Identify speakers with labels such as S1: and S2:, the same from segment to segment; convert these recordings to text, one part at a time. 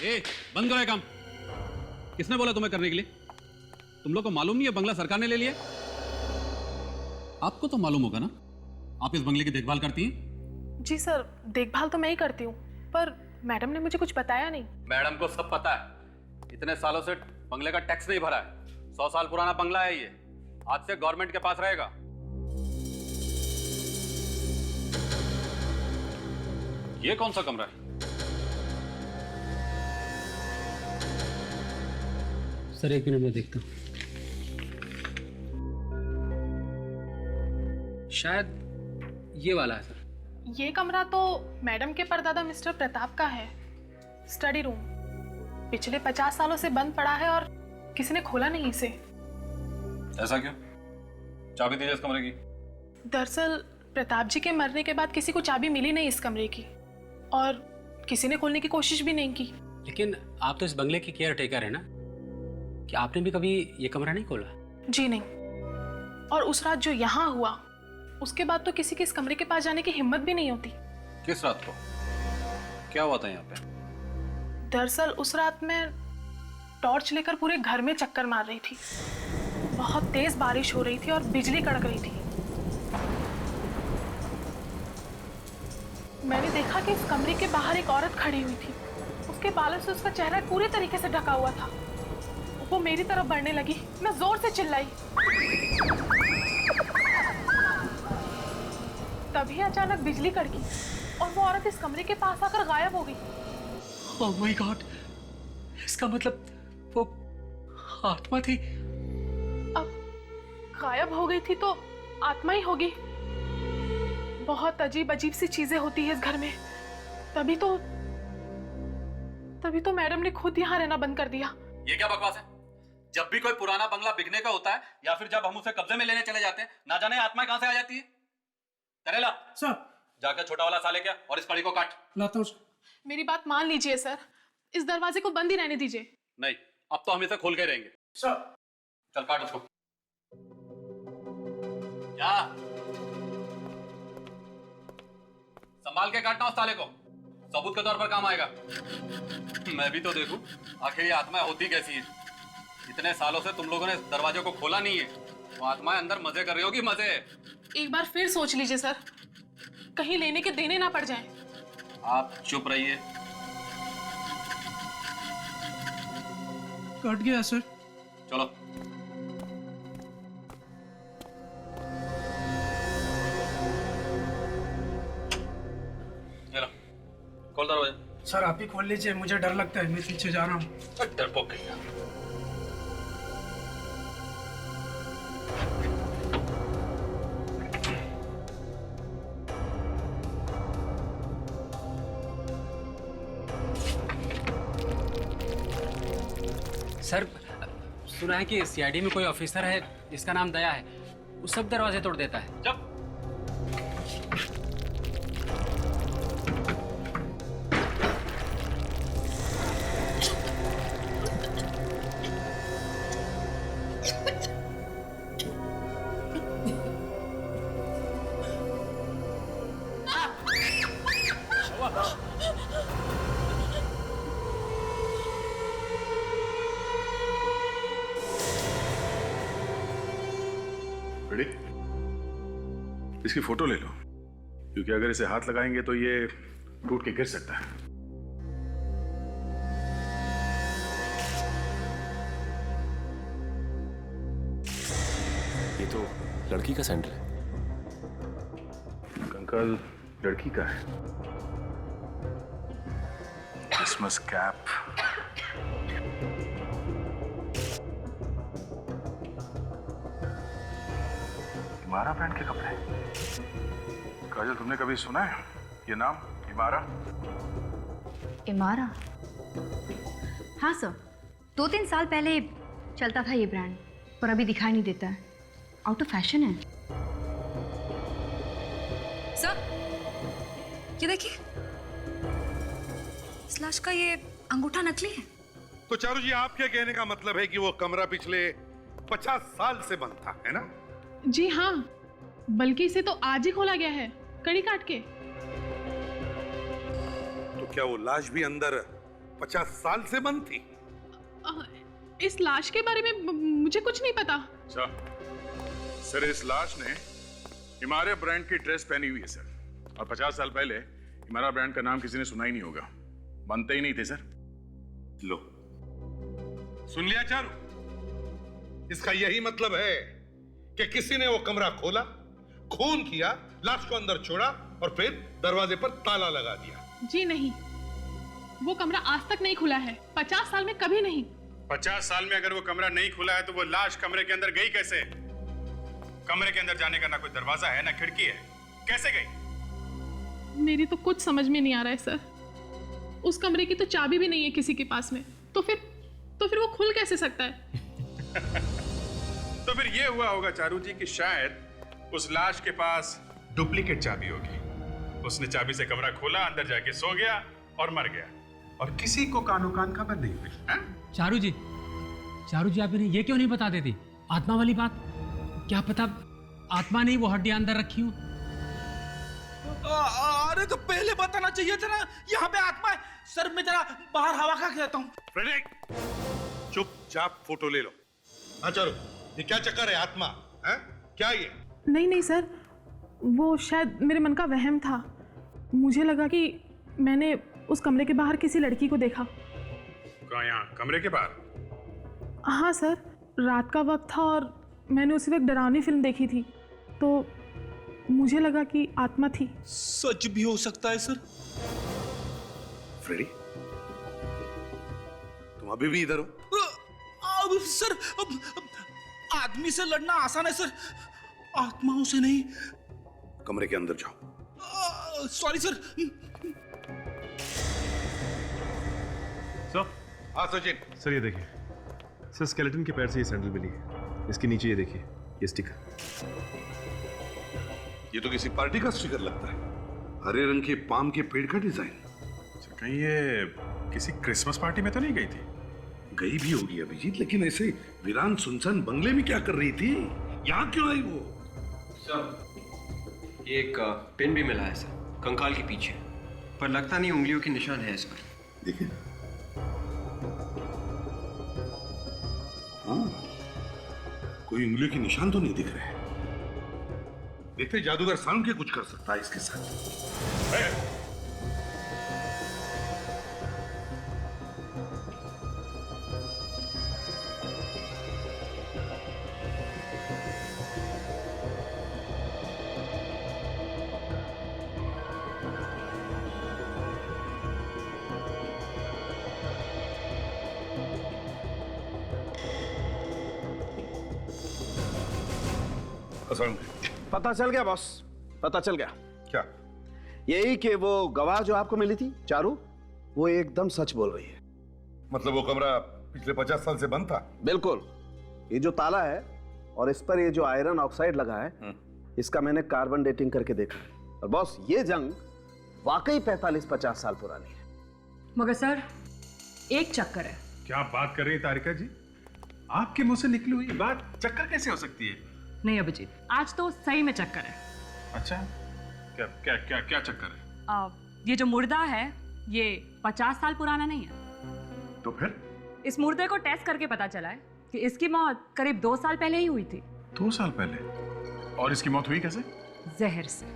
S1: ए, बंद करो ये काम। किसने बोला तुम्हें करने के लिए? तुम लोग को मालूम नहीं है बंगला सरकार ने ले लिया? आपको तो मालूम होगा ना, आप इस बंगले की देखभाल करती हैं?
S2: जी सर, देखभाल तो मैं ही करती हूँ, पर मैडम ने मुझे कुछ बताया नहीं।
S1: मैडम को सब पता है। इतने सालों से बंगले का टैक्स नहीं भरा है। 100 साल पुराना बंगला है ये, आज से गवर्नमेंट के पास रहेगा। ये कौन सा कमरा है?
S3: सर 1 मिनट में देखता हूँ। शायद ये वाला है सर।
S2: ये कमरा तो मैडम के परदादा मिस्टर प्रताप का है, स्टडी रूम। पिछले 50 सालों से बंद पड़ा है और किसी ने खोला नहीं इसे।
S1: ऐसा क्यों? चाबी दीजिए इस कमरे की।
S2: दरअसल प्रताप जी के मरने के बाद किसी को चाबी मिली नहीं इस कमरे की, और किसी ने खोलने की कोशिश भी नहीं की।
S3: लेकिन आप तो इस बंगले की केयर टेकर है ना, कि आपने भी कभी ये कमरा नहीं खोला?
S2: जी नहीं। और उस रात जो यहाँ हुआ, उसके बाद तो किसी के इस कमरे के पास जाने की हिम्मत भी नहीं होती।
S1: किस रात को? क्या हुआ था यहाँ पे?
S2: दरअसल उस रात मैं टॉर्च लेकर पूरे घर में चक्कर मार रही थी। बहुत तेज बारिश हो रही थी और बिजली कड़क रही थी। मैंने देखा कि इस कमरे के बाहर एक औरत खड़ी हुई थी। उसके बालों से उसका चेहरा पूरी तरीके से ढका हुआ था। वो मेरी तरफ बढ़ने लगी। मैं जोर से चिल्लाई। तभी अचानक बिजली कड़की और वो औरत इस कमरे के पास आकर गायब हो गई।
S3: ओह माय गॉड, इसका मतलब वो आत्मा थी।
S2: अब गायब हो गई थी तो आत्मा ही होगी। बहुत अजीब अजीब सी चीजें होती है इस घर में। तभी तो मैडम ने खुद यहाँ रहना बंद कर दिया।
S1: ये क्या बकवास है? जब भी कोई पुराना बंगला बिकने का होता है या फिर जब हम उसे कब्जे में लेने चले जाते हैं, ना जाने आत्माएं कहां से आ जाती है। करेला
S4: सर,
S1: जाकर छोटा वाला साले क्या और इस कड़ी को काट।
S4: लाता हूँ।
S2: मेरी बात मान लीजिए सर, इस दरवाजे को बंद ही रहने दीजिए।
S1: नहीं, अब तो हम इसे खोल के रहेंगे।
S4: सर,
S1: चल काट उसको। क्या? संभाल के काटना उस साले को, सबूत के तौर पर काम आएगा। मैं भी तो देखूं आखिर ये आत्माएं होती कैसी है। इतने सालों से तुम लोगों ने इस दरवाजे को खोला नहीं है, वो आत्माएं अंदर मजे कर रही होगी। मजे।
S2: एक बार फिर सोच लीजिए सर, कहीं लेने के देने ना पड़ जाए।
S1: आप चुप रहिए।
S4: कट गया सर।
S1: चलो। चलो खोल दरवाजा।
S4: सर आप ही खोल लीजिए, मुझे डर लगता है, मैं पीछे जा रहा हूँ।
S1: डरपोक कहीं।
S3: सर सुना है कि सीआईडी में कोई ऑफिसर है जिसका नाम दया है, वो सब दरवाजे तोड़ देता है।
S1: जब
S5: रेडी? इसकी फोटो ले लो, क्योंकि अगर इसे हाथ लगाएंगे तो ये टूट के गिर सकता है।
S6: ये तो लड़की का सैंडल है।
S5: कंकाल लड़की का है। क्रिसमस कैप, इमारा ब्रांड के कपड़े। काजल, तुमने कभी सुना है ये नाम, इमारा?
S7: इमारा? हाँ सर, 2-3 साल पहले चलता था ये ब्रांड, पर अभी दिखाई नहीं देता है। आउट ऑफ फैशन है।
S8: सर ये देखिए, इस लाश का ये अंगूठा नकली है।
S9: तो चारू जी, आपके कहने का मतलब है कि वो कमरा पिछले 50 साल से बंद था, है ना?
S2: जी हाँ, बल्कि इसे तो आज ही खोला गया है, कड़ी काट के।
S9: तो क्या वो लाश भी अंदर 50 साल से बंद थी।
S2: इस लाश के बारे में मुझे कुछ नहीं पता।
S5: अच्छा सर, इस लाश ने हिमालय ब्रांड की ड्रेस पहनी हुई है सर, और 50 साल पहले हिमालय ब्रांड का नाम किसी ने सुना ही नहीं होगा, बनते ही नहीं थे सर।
S9: लो, सुन लिया चारू? इसका यही मतलब है कि किसी ने वो कमरा खोला, खून किया, लाश को अंदर छोड़ा और फिर दरवाजे पर ताला लगा दिया।
S2: जी नहीं, वो कमरा आज तक नहीं खुला है, 50 साल में कभी नहीं।
S5: 50 साल में अगर वो कमरा नहीं खुला है तो वो लाश कमरे के अंदर गई कैसे? कमरे के अंदर जाने का ना कोई दरवाजा है ना खिड़की है, कैसे गई?
S2: मेरी तो कुछ समझ में नहीं आ रहा है सर। उस कमरे की तो चाबी भी नहीं है किसी के पास में, तो फिर वो खुल कैसे सकता है?
S5: तो फिर ये हुआ होगा चारू जी कि शायद उस लाश के पास डुप्लीकेट चाबी होगी। उसने चाबी से कमरा खोला, अंदर जाके सो गया और मर गया, और किसी को कानो कान खबर नहीं हुई।
S3: चारू जी आप इन्हें ये क्यों नहीं बता देती आत्मा वाली बात? क्या पता आत्मा ने वो हड्डियां अंदर रखी हो।
S10: अरे तो पहले बताना चाहिए था ना, यहाँ पे आत्मा है। सर मैं जरा बाहर हवा खा के आता हूँ।
S9: फ्रेडरिक, चुपचाप फोटो ले लो। हाँ चारू, ये क्या चक्कर है? आत्मा है क्या ये?
S2: नहीं सर, वो शायद मेरे मन का वहम था। मुझे लगा कि मैंने उस कमरे के बाहर किसी लड़की को देखा।
S5: कहाँ? यहाँ कमरे के बाहर?
S2: हाँ सर, रात का वक्त था और मैंने उसी वक्त डरावनी फिल्म देखी थी, तो मुझे लगा कि आत्मा थी।
S10: सच भी हो सकता है सर।
S9: फ्रेडी, तुम अभी भी इधर हो?
S10: अब सर, अब आदमी से लड़ना आसान है सर, आत्माओं से नहीं।
S9: कमरे के अंदर जाओ।
S10: Sorry sir.
S9: हाँ सचिन।
S6: सर ये देखिए सर, स्केलेटन के पैर से ये सैंडल मिली है, इसके नीचे ये देखिए ये स्टिकर।
S9: ये तो किसी पार्टी का स्टिकर लगता है, हरे रंग के पाम के पेड़ का डिजाइन।
S5: कहीं ये किसी क्रिसमस पार्टी में तो नहीं गई थी?
S9: गई भी होगी अभिजीत, लेकिन ऐसे वीरान सुनसान बंगले में क्या कर रही थी? यहाँ क्यों आई वो?
S11: सर एक पिन भी मिला है सर, कंकाल के पीछे, पर लगता नहीं उंगलियों के निशान है इस पर।
S9: देखिए, हाँ, कोई उंगलियों के निशान तो नहीं दिख रहे। देखते जादूगर साउंड के कुछ कर सकता है इसके साथ।
S12: पता चल गया बॉस, पता चल गया।
S9: क्या?
S12: यही कि वो गवाह जो आपको मिली थी चारू, वो एकदम सच बोल रही है।
S9: मतलब वो कमरा पिछले 50 साल से बंद था?
S12: बिल्कुल। ये जो ताला है और इस पर ये जो आयरन ऑक्साइड लगा है, इसका मैंने कार्बन डेटिंग करके देखा है। और बॉस, ये जंग वाकई 45-50 साल पुरानी है।
S8: मगर सर एक चक्कर है।
S5: क्या बात कर रही है तारिका जी? आपके मुंह से निकली हुई बात चक्कर कैसे हो सकती है?
S8: नहीं अभिजीत, आज तो सही में चक्कर है।
S5: अच्छा, क्या क्या क्या क्या चक्कर है?
S8: ये जो मुर्दा है ये 50 साल पुराना नहीं है।
S5: तो फिर?
S8: इस मुर्दे को टेस्ट करके पता चला है कि इसकी मौत करीब 2 साल पहले ही हुई थी।
S5: 2 साल पहले? और इसकी मौत हुई कैसे?
S8: जहर से।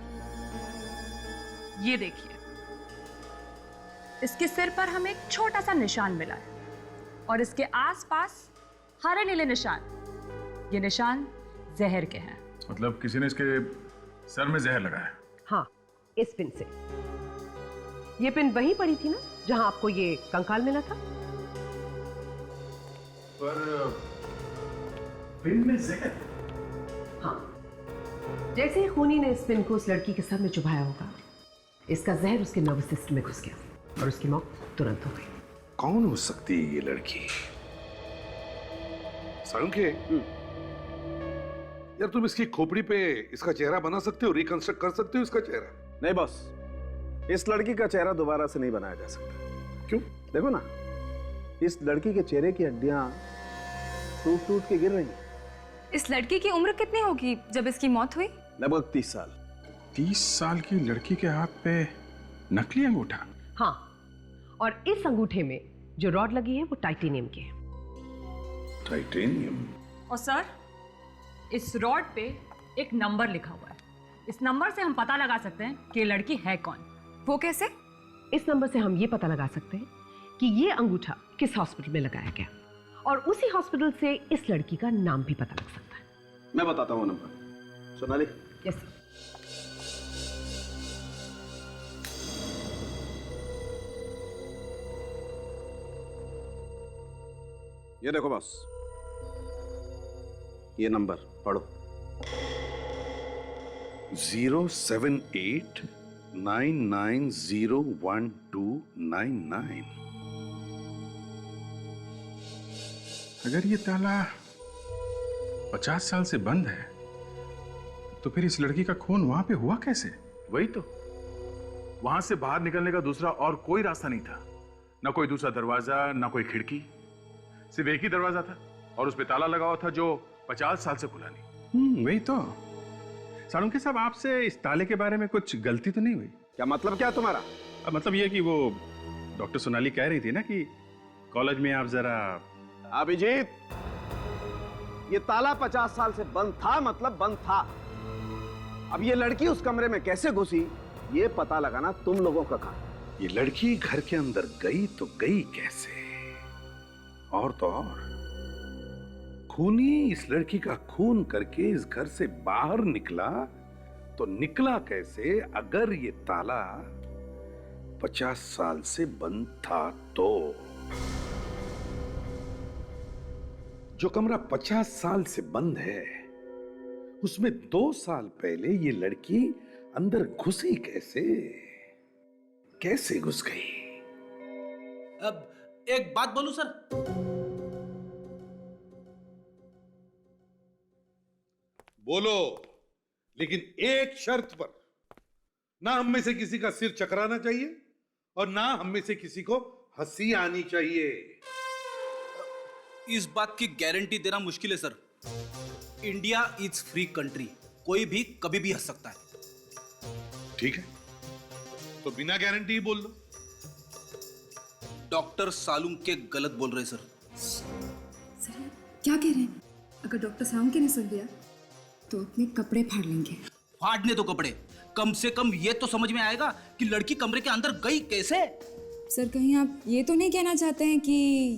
S8: ये देखिए, इसके सिर पर हमें एक छोटा सा निशान मिला है और इसके आसपास हरे नीले निशान। ये निशान जहर के हैं।
S5: मतलब किसी ने इसके सर में जहर लगाया?
S13: हाँ, इस पिन से। ये पिन वहीं पड़ी थी ना जहां आपको ये कंकाल मिला था।
S5: पर पिन में जहर?
S13: हाँ, जैसे ही खूनी ने इस पिन को उस लड़की के सर में चुभाया होगा, इसका जहर उसके नर्वस सिस्टम में घुस गया और उसकी मौत तुरंत हो गई।
S9: कौन हो सकती है ये लड़की? साळुंखे, यार तुम इसकी खोपड़ी पे इसका चेहरा बना सकते हो, रिकंस्ट्रक्ट कर सकते हो इसका चेहरा?
S12: नहीं बॉस, इस लड़की का चेहरा दोबारा से नहीं बनाया जा सकता।
S9: क्यों?
S12: देखो ना, इस लड़की के चेहरे की हड्डियां टूट टूट के गिर रही हैं।
S8: इस लड़की की उम्र कितनी होगी जब इसकी मौत हुई?
S12: लगभग 30 साल।
S5: 30 साल की लड़की के हाथ पे नकली अंगूठा?
S13: हाँ, और इस अंगूठे में जो रॉड लगी है वो टाइटेनियम की है।
S9: टाइटेनियम?
S8: और सर, इस रॉड पे एक नंबर लिखा हुआ है। इस नंबर से हम पता लगा सकते हैं कि ये लड़की है कौन।
S13: वो कैसे? इस नंबर से हम ये पता लगा सकते हैं कि ये अंगूठा किस हॉस्पिटल में लगाया गया, और उसी हॉस्पिटल से इस लड़की का नाम भी पता लग सकता है।
S12: मैं बताता हूँ नंबर। सोनाली।
S13: यस।
S12: ये देखो बॉस, ये नंबर पढ़ो।
S9: 07899012299।
S5: अगर ये ताला 50 साल से बंद है तो फिर इस लड़की का खून वहां पे हुआ कैसे?
S6: वही तो, वहां से बाहर निकलने का दूसरा और कोई रास्ता नहीं था। ना कोई दूसरा दरवाजा, ना कोई खिड़की, सिर्फ एक ही दरवाजा था और उस पे ताला लगा हुआ था जो 50 साल से खुला नहीं।
S5: वही तो। सालुंके साहब, आपसे इस ताले के बारे में कुछ गलती तो नहीं हुई?
S12: क्या मतलब क्या तुम्हारा?
S5: मतलब ये कि वो डॉक्टर सोनाली कह रही थी ना कि कॉलेज में आप जरा।
S12: अभिजीत, ये ताला 50 साल से बंद था, मतलब बंद था। अब ये लड़की उस कमरे में कैसे घुसी, ये पता लगाना तुम लोगों का काम।
S9: ये लड़की घर के अंदर गई तो गई कैसे? और तो और खूनी इस लड़की का खून करके इस घर से बाहर निकला तो निकला कैसे अगर ये ताला 50 साल से बंद था तो? जो कमरा 50 साल से बंद है उसमें 2 साल पहले ये लड़की अंदर घुसी कैसे घुस गई?
S10: अब एक बात बोलूं सर?
S9: बोलो, लेकिन एक शर्त पर। ना हम में से किसी का सिर चकराना चाहिए और ना हम में से किसी को हंसी आनी चाहिए।
S10: इस बात की गारंटी देना मुश्किल है sir. India is free country, कोई भी कभी भी हंस सकता है।
S9: ठीक है, तो बिना गारंटी ही बोल दो।
S10: डॉक्टर सालुम के गलत बोल रहे सर।
S14: सर क्या कह रहे हैं? अगर डॉक्टर सालुम के ने सुन लिया तो अपने कपड़े फाड़ लेंगे।
S10: फाड़ने तो कपड़े, कम से कम ये तो समझ में आएगा कि लड़की कमरे के अंदर गई कैसे।
S14: सर कहीं आप ये तो नहीं कहना चाहते हैं कि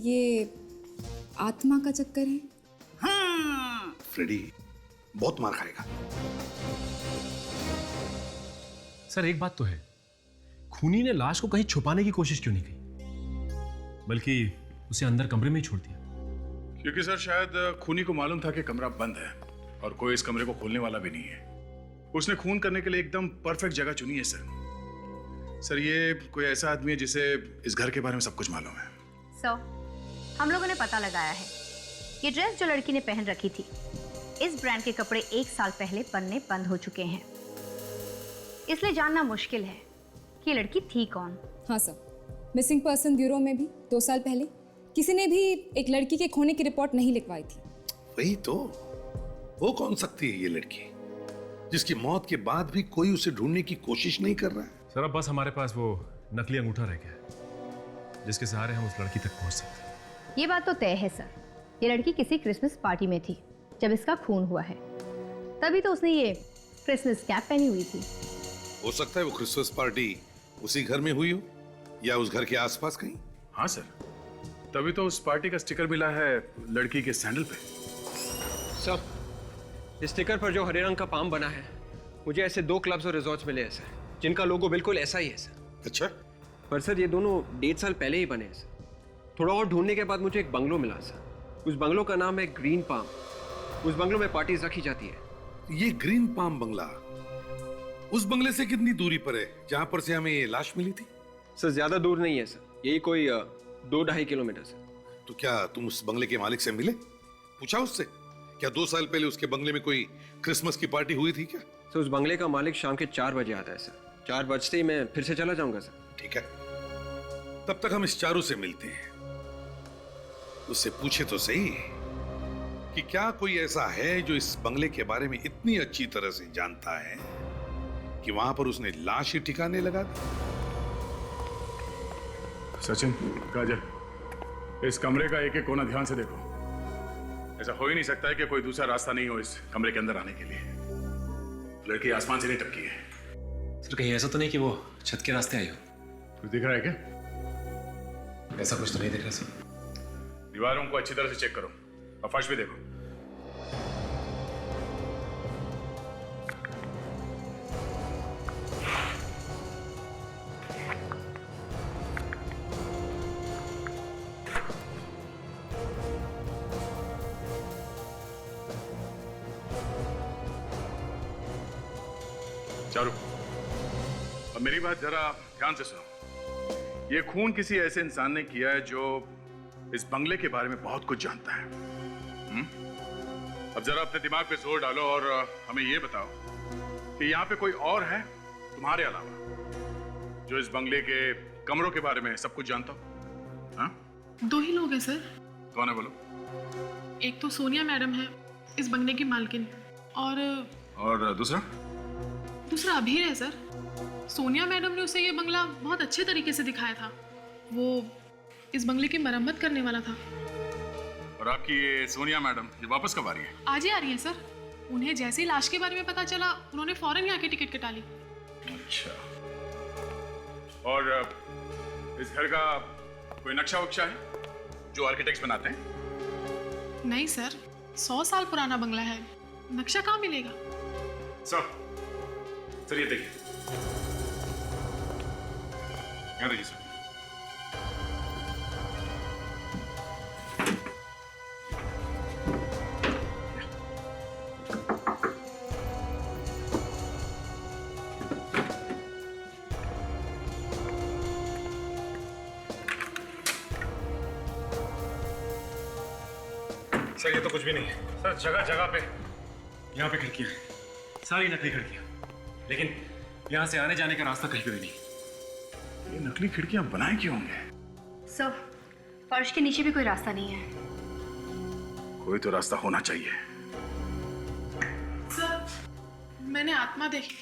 S14: ये आत्मा का चक्कर है?
S10: हाँ।
S9: फ्रेडी बहुत मार खाएगा।
S6: सर एक बात तो है, खूनी ने लाश को कहीं छुपाने की कोशिश क्यों नहीं की, बल्कि उसे अंदर कमरे में ही छोड़ दिया?
S5: क्योंकि सर शायद खूनी को मालूम था कि कमरा बंद है और कोई इस कमरे को खोलने वाला भी नहीं है। उसने खून करने के लिए एकदम परफेक्ट जगह चुनी है सर। ये कोई ऐसा आदमी है जिसे इस घर के बारे में सब कुछ मालूम है।
S7: सर, हम लोगों ने पता लगाया है, ये ड्रेस जो लड़की ने पहन रखी थी, इस ब्रांड के कपड़े 1 साल पहले बनने बंद हो चुके हैं। इसलिए जानना मुश्किल है कि ये लड़की थी कौन।
S14: हाँ सर, मिसिंग पर्सन ब्यूरो में भी 2 साल पहले किसी ने भी एक लड़की के खोने की रिपोर्ट नहीं लिखवाई थी।
S9: वही तो, वो कौन सकती है ये लड़की जिसकी मौत के बाद भी कोई उसे ढूंढने की कोशिश नहीं कर रहा है?
S6: सर अब बस हमारे पास वो नकली अंगूठा रह गया है जिसके सहारे हम उस लड़की तक पहुंच सकते हैं।
S7: ये बात तो तय है सर, ये लड़की किसी क्रिसमस पार्टी में थी जब इसका खून हुआ है, तभी तो उसने ये क्रिसमस कैप पहनी हुई थी।
S9: हो सकता है वो क्रिसमस पार्टी उसी घर में हुई हो या उस घर के आसपास कहीं।
S5: हाँ सर, तभी तो उस पार्टी का स्टिकर मिला है लड़की के सैंडल पे।
S11: सर, इस स्टिकर पर जो हरे रंग का पाम बना है, मुझे ऐसे 2 क्लब्स और रिजॉर्ट्स मिले हैं सर, जिनका लोगो बिल्कुल ऐसा ही है सर।
S9: अच्छा,
S11: पर सर ये दोनों 1.5 साल पहले ही बने हैं सर। थोड़ा और ढूंढने के बाद मुझे एक बंगलो मिला सर। उस बंगलो का नाम है ग्रीन पाम। उस बंगलो में पार्टीज रखी जाती है।
S9: ये ग्रीन पाम बंगला उस बंगले से कितनी दूरी पर है जहां पर से हमें ये लाश मिली थी?
S11: सर ज्यादा दूर नहीं है सर, यही कोई 2-2.5 किलोमीटर सर।
S9: तो क्या तुम उस बंगले के मालिक से मिले, पूछा उससे क्या 2 साल पहले उसके बंगले में कोई क्रिसमस की पार्टी हुई थी क्या?
S11: सर उस बंगले का मालिक शाम के 4 बजे आता है सर। 4 बजते ही मैं फिर से चला जाऊंगा सर।
S9: ठीक है, तब तक हम इस चारू से मिलते हैं। उससे पूछे तो सही कि क्या कोई ऐसा है जो इस बंगले के बारे में इतनी अच्छी तरह से जानता है कि वहां पर उसने लाश ही ठिकाने लगा दी।
S5: सचिन, काजल,
S6: इस कमरे का एक एक कोना ध्यान से देखो। ऐसा हो ही नहीं सकता है कि कोई दूसरा रास्ता नहीं हो इस कमरे के अंदर आने के लिए। लड़की आसमान से नहीं टपकी है।
S15: सर कहीं ऐसा तो नहीं कि वो छत के रास्ते आई हो?
S6: कुछ दिख रहा है क्या?
S15: ऐसा कुछ तो नहीं दिख रहा सर।
S6: दीवारों को अच्छी तरह से चेक करो और फर्श भी देखो। चारू, अब मेरी बात जरा ध्यान से सुनो। ये खून किसी ऐसे इंसान ने किया है जो इस बंगले के बारे में बहुत कुछ जानता है। अब जरा अपने दिमाग पे जोर डालो और हमें ये बताओ कि यहाँ पे कोई और है तुम्हारे अलावा जो इस बंगले के कमरों के बारे में सब कुछ जानता हो? हाँ?
S2: 2 ही लोग हैं सर।
S6: कौन है बोलो?
S2: एक तो सोनिया मैडम है, इस बंगले की मालकिन,
S6: और दूसरा
S2: अभीर है सर। सोनिया मैडम ने उसे ये बंगला बहुत अच्छे तरीके से दिखाया था। वो इस बंगले की मरम्मत करने वाला था।
S6: और आपकी ये सोनिया मैडम ये वापस कब आ रही है?
S2: आज ही आ रही है सर। उन्हें जैसे ही लाश के बारे में पता चला उन्होंने फौरन यहाँ की टिकट कटा ली।
S6: अच्छा, और इस घर का कोई नक्शा वक्शा है जो आर्किटेक्ट्स बनाते हैं?
S2: नहीं सर, 100 साल पुराना बंगला है, नक्शा कहाँ मिलेगा?
S6: सर ये देखिए, यहाँ देखिए सर।
S15: सर ये तो कुछ भी नहीं है सर। जगह जगह पे यहाँ पे खिड़कियाँ हैं, सारी नकली खिड़कियाँ, लेकिन यहाँ से आने जाने का रास्ता कहीं भी नहीं।
S6: ये नकली खिड़कियाँ बनाए क्यों होंगे?
S7: सर, फर्श के नीचे भी कोई रास्ता नहीं है।
S6: कोई तो रास्ता होना चाहिए।
S2: सर, मैंने आत्मा देखी।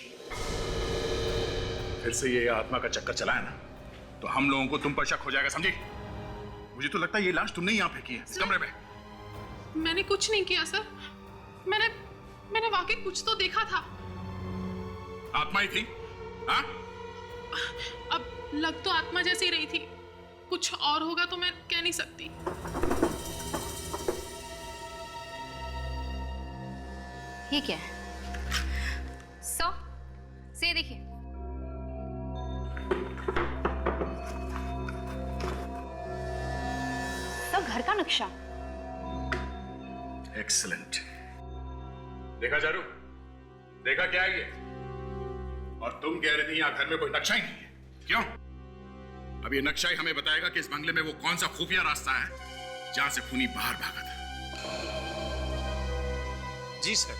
S6: फिर से ये आत्मा का चक्कर चलाया ना तो हम लोगों को तुम पर शक हो जाएगा, समझी? मुझे तो लगता है ये लाश तुमने यहाँ फेंकी है इस कमरे में।
S2: मैंने कुछ नहीं किया सर। मैंने वाकई कुछ तो देखा था।
S6: आत्मा ही थी? हाँ?
S2: अब लग तो आत्मा जैसी रही थी, कुछ और होगा तो मैं कह नहीं सकती।
S7: ये क्या है? से देखिए। सब घर का नक्शा।
S6: एक्सीलेंट। देखा चारू, देखा क्या है ये? और तुम कह रही थी यहाँ घर में कोई नक्शा ही नहीं है, क्यों? अब ये नक्शा ही हमें बताएगा कि इस बंगले में वो कौन सा खुफिया रास्ता है जहां से खूनी बाहर भागा था।
S16: जी सर,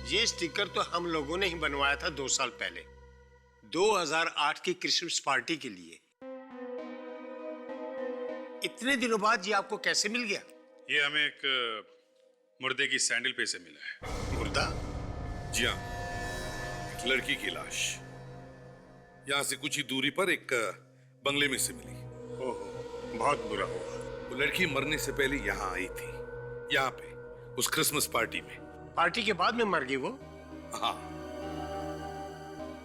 S16: ये स्टिकर तो हम लोगों ने ही बनवाया था 2 साल पहले, 2008 की क्रिसमस पार्टी के लिए। इतने दिनों बाद ये आपको कैसे मिल गया?
S5: ये हमें एक मुर्दे की सैंडल पे से मिला है।
S16: मुर्दा?
S9: जी हाँ, एक लड़की की लाश यहाँ से कुछ ही दूरी पर एक बंगले में से मिली।
S16: ओहो, बहुत बुरा हुआ।
S9: वो लड़की मरने से पहले यहाँ आई थी, यहाँ पे उस क्रिसमस पार्टी में।
S16: पार्टी के बाद में मर गई वो?
S9: हाँ।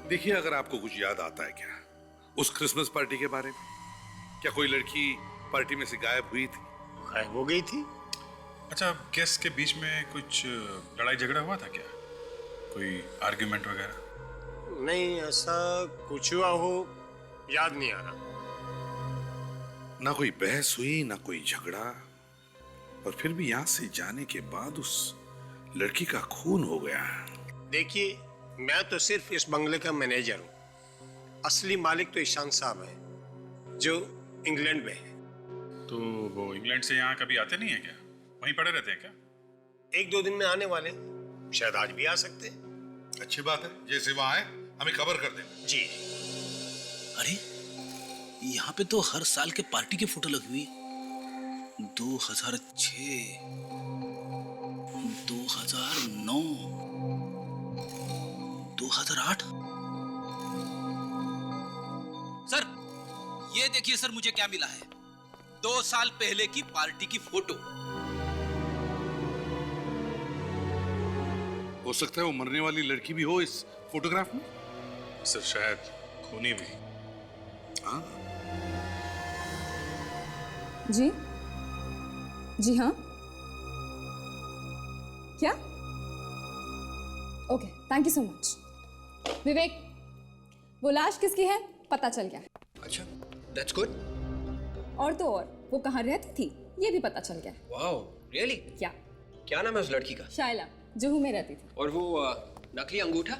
S9: देखिए, अगर आपको कुछ याद आता है क्या उस क्रिसमस पार्टी के बारे में? क्या कोई लड़की पार्टी में से गायब हुई थी?
S16: गायब हो गई थी?
S5: अच्छा, गेस्ट के बीच में कुछ लड़ाई झगड़ा हुआ था क्या? कोई आर्ग्यूमेंट वगैरह?
S16: नहीं, ऐसा कुछ हुआ हो याद नहीं आ रहा।
S9: ना कोई बहस हुई ना कोई झगड़ा, और फिर भी यहाँ से जाने के बाद उस लड़की का खून हो गया।
S16: देखिए, मैं तो सिर्फ इस बंगले का मैनेजर हूँ। असली मालिक तो ईशान साहब है जो इंग्लैंड में है।
S5: तो वो इंग्लैंड से यहाँ कभी आते नहीं है क्या? वहीं पड़े रहते हैं क्या?
S16: 1-2 दिन में आने वाले, शायद आज भी आ सकते हैं।
S9: अच्छी बात है, जैसे वहां आए हमें खबर कर देना।
S16: जी।
S10: अरे यहाँ पे तो हर साल के पार्टी की फोटो लगी हुई है। 2006, 2009, 2008। सर, ये देखिए सर, मुझे क्या मिला है। 2 साल पहले की पार्टी की फोटो।
S9: हो सकता है वो मरने वाली लड़की भी हो इस फोटोग्राफ में।
S5: सर शायद खूनी भी।
S9: हाँ,
S14: जी जी हाँ, क्या? Okay, thank you so much. Vivek, वो लाश किसकी है पता चल गया।
S11: अच्छा, दैट्स गुड।
S14: और तो और वो कहाँ रहती थी ये भी पता चल गया।
S11: Wow, really? क्या नाम है उस लड़की का?
S14: शायला, जुहू में रहती थी।
S11: और वो नकली अंगूठा?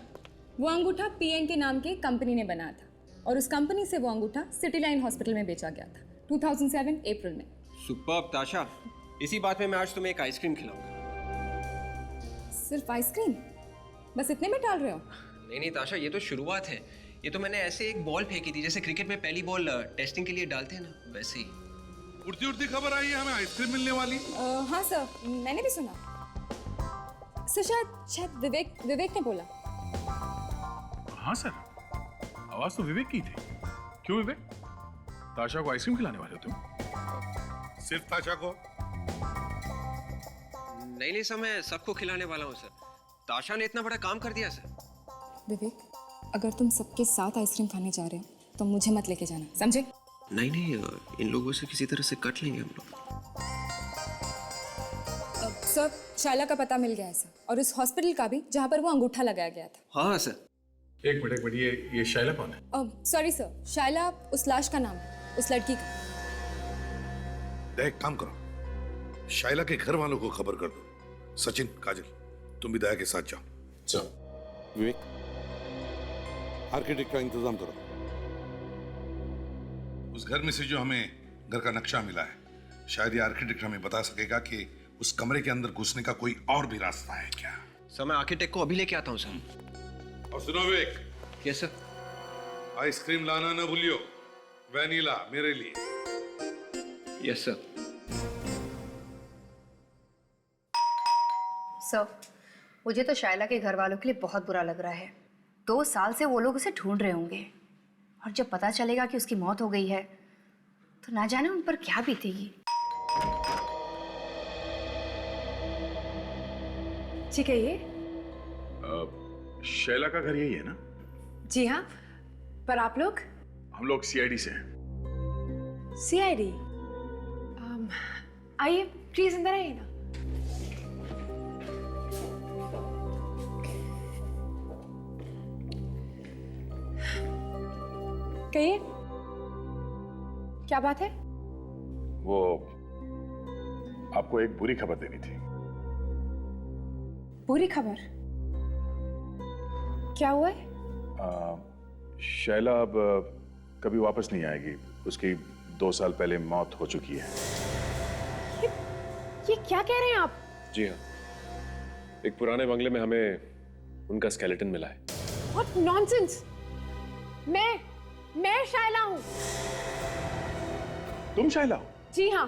S14: वो अंगूठा पीएन के नाम के कंपनी ने बनाया था और उस कंपनी से वो अंगूठा सिटी लाइन हॉस्पिटल में बेचा गया था 2007 अप्रैल में।
S11: सुपर्ब ताशा, इसी बात में मैं आज तुम्हें एक आइसक्रीम खिलाऊंगा।
S14: सिर्फ आइसक्रीम? बस इतने में टाल रहे हो?
S11: नहीं ताशा, ये तो शुरुआत है। ये तो मैंने ऐसे एक बॉल फेंकी थी जैसे क्रिकेट में पहली बॉल टेस्टिंग के लिए डालते हैं ना, वैसे ही।
S9: उड़ती उड़ती खबर आई है हमें आइसक्रीम मिलने वाली।
S14: हाँ सर, मैंने भी सुना। सर शायद विवेक ने बोला।
S6: हाँ सर, आवाज तो विवेक की थी। क्यों विवेक, ताशा को आइसक्रीम खिलाने वाले हो तुम?
S9: सिर्फ ताशा को?
S11: नहीं सर, मैं सबको खिलाने वाला हूँ सर। ताशा ने इतना बड़ा काम कर दिया सर।
S14: विवेक, अगर तुम सबके साथ आइसक्रीम खाने जा रहे हो तो मुझे मत लेके जाना, समझे?
S11: नहीं, इन लोगों से किसी तरह से कट लेंगे हम लोग।
S14: सर, शायला का पता मिल गया है सर, और उस हॉस्पिटल का भी जहाँ पर वो अंगूठा लगाया गया था।
S11: हाँ सर।
S6: एक मिनट, ये शायला कौन है?
S14: सॉरी सर, शायला उस लाश का नाम है, उस लड़की का।
S9: देख, काम करो, शायला के घर वालों को खबर कर दो। सचिन, काजल, तुम भी दया के साथ जाओ। चलो विवेक, आर्किटेक्ट का इंतजाम करो। उस घर में से जो हमें घर का नक्शा मिला है, शायद ये आर्किटेक्ट हमें बता सकेगा कि उस कमरे के अंदर घुसने का कोई और भी रास्ता है क्या।
S11: सर, मैं आर्किटेक्ट को अभी लेके आता हूँ सर।
S9: और सुनो विवेक।
S11: Yes sir.
S9: आइसक्रीम लाना ना भूलियो, वैनिला मेरे लिए।
S11: Yes sir.
S7: सर, मुझे तो शायला के घर वालों के लिए बहुत बुरा लग रहा है। 2 साल से वो लोग उसे ढूंढ रहे होंगे, और जब पता चलेगा कि उसकी मौत हो गई है तो ना जाने उन पर क्या बीतेगी।
S14: ठीक है, ये
S6: शैला का घर यही है ना?
S14: जी हाँ, पर आप लोग?
S6: हम लोग सीआईडी से हैं।
S14: सीआईडी? आइए प्लीज, अंदर आइए ना। कहिए, क्या बात है?
S6: वो आपको एक बुरी खबर देनी थी।
S14: बुरी खबर? क्या हुआ है?
S6: शैला अब कभी वापस नहीं आएगी। उसकी 2 साल पहले मौत हो चुकी है।
S14: ये क्या कह रहे हैं आप?
S15: जी हाँ, एक पुराने बंगले में हमें उनका स्केलेटन मिला है।
S14: What nonsense! मैं शायला हूँ।
S6: तुम शायला हो?
S14: जी हाँ,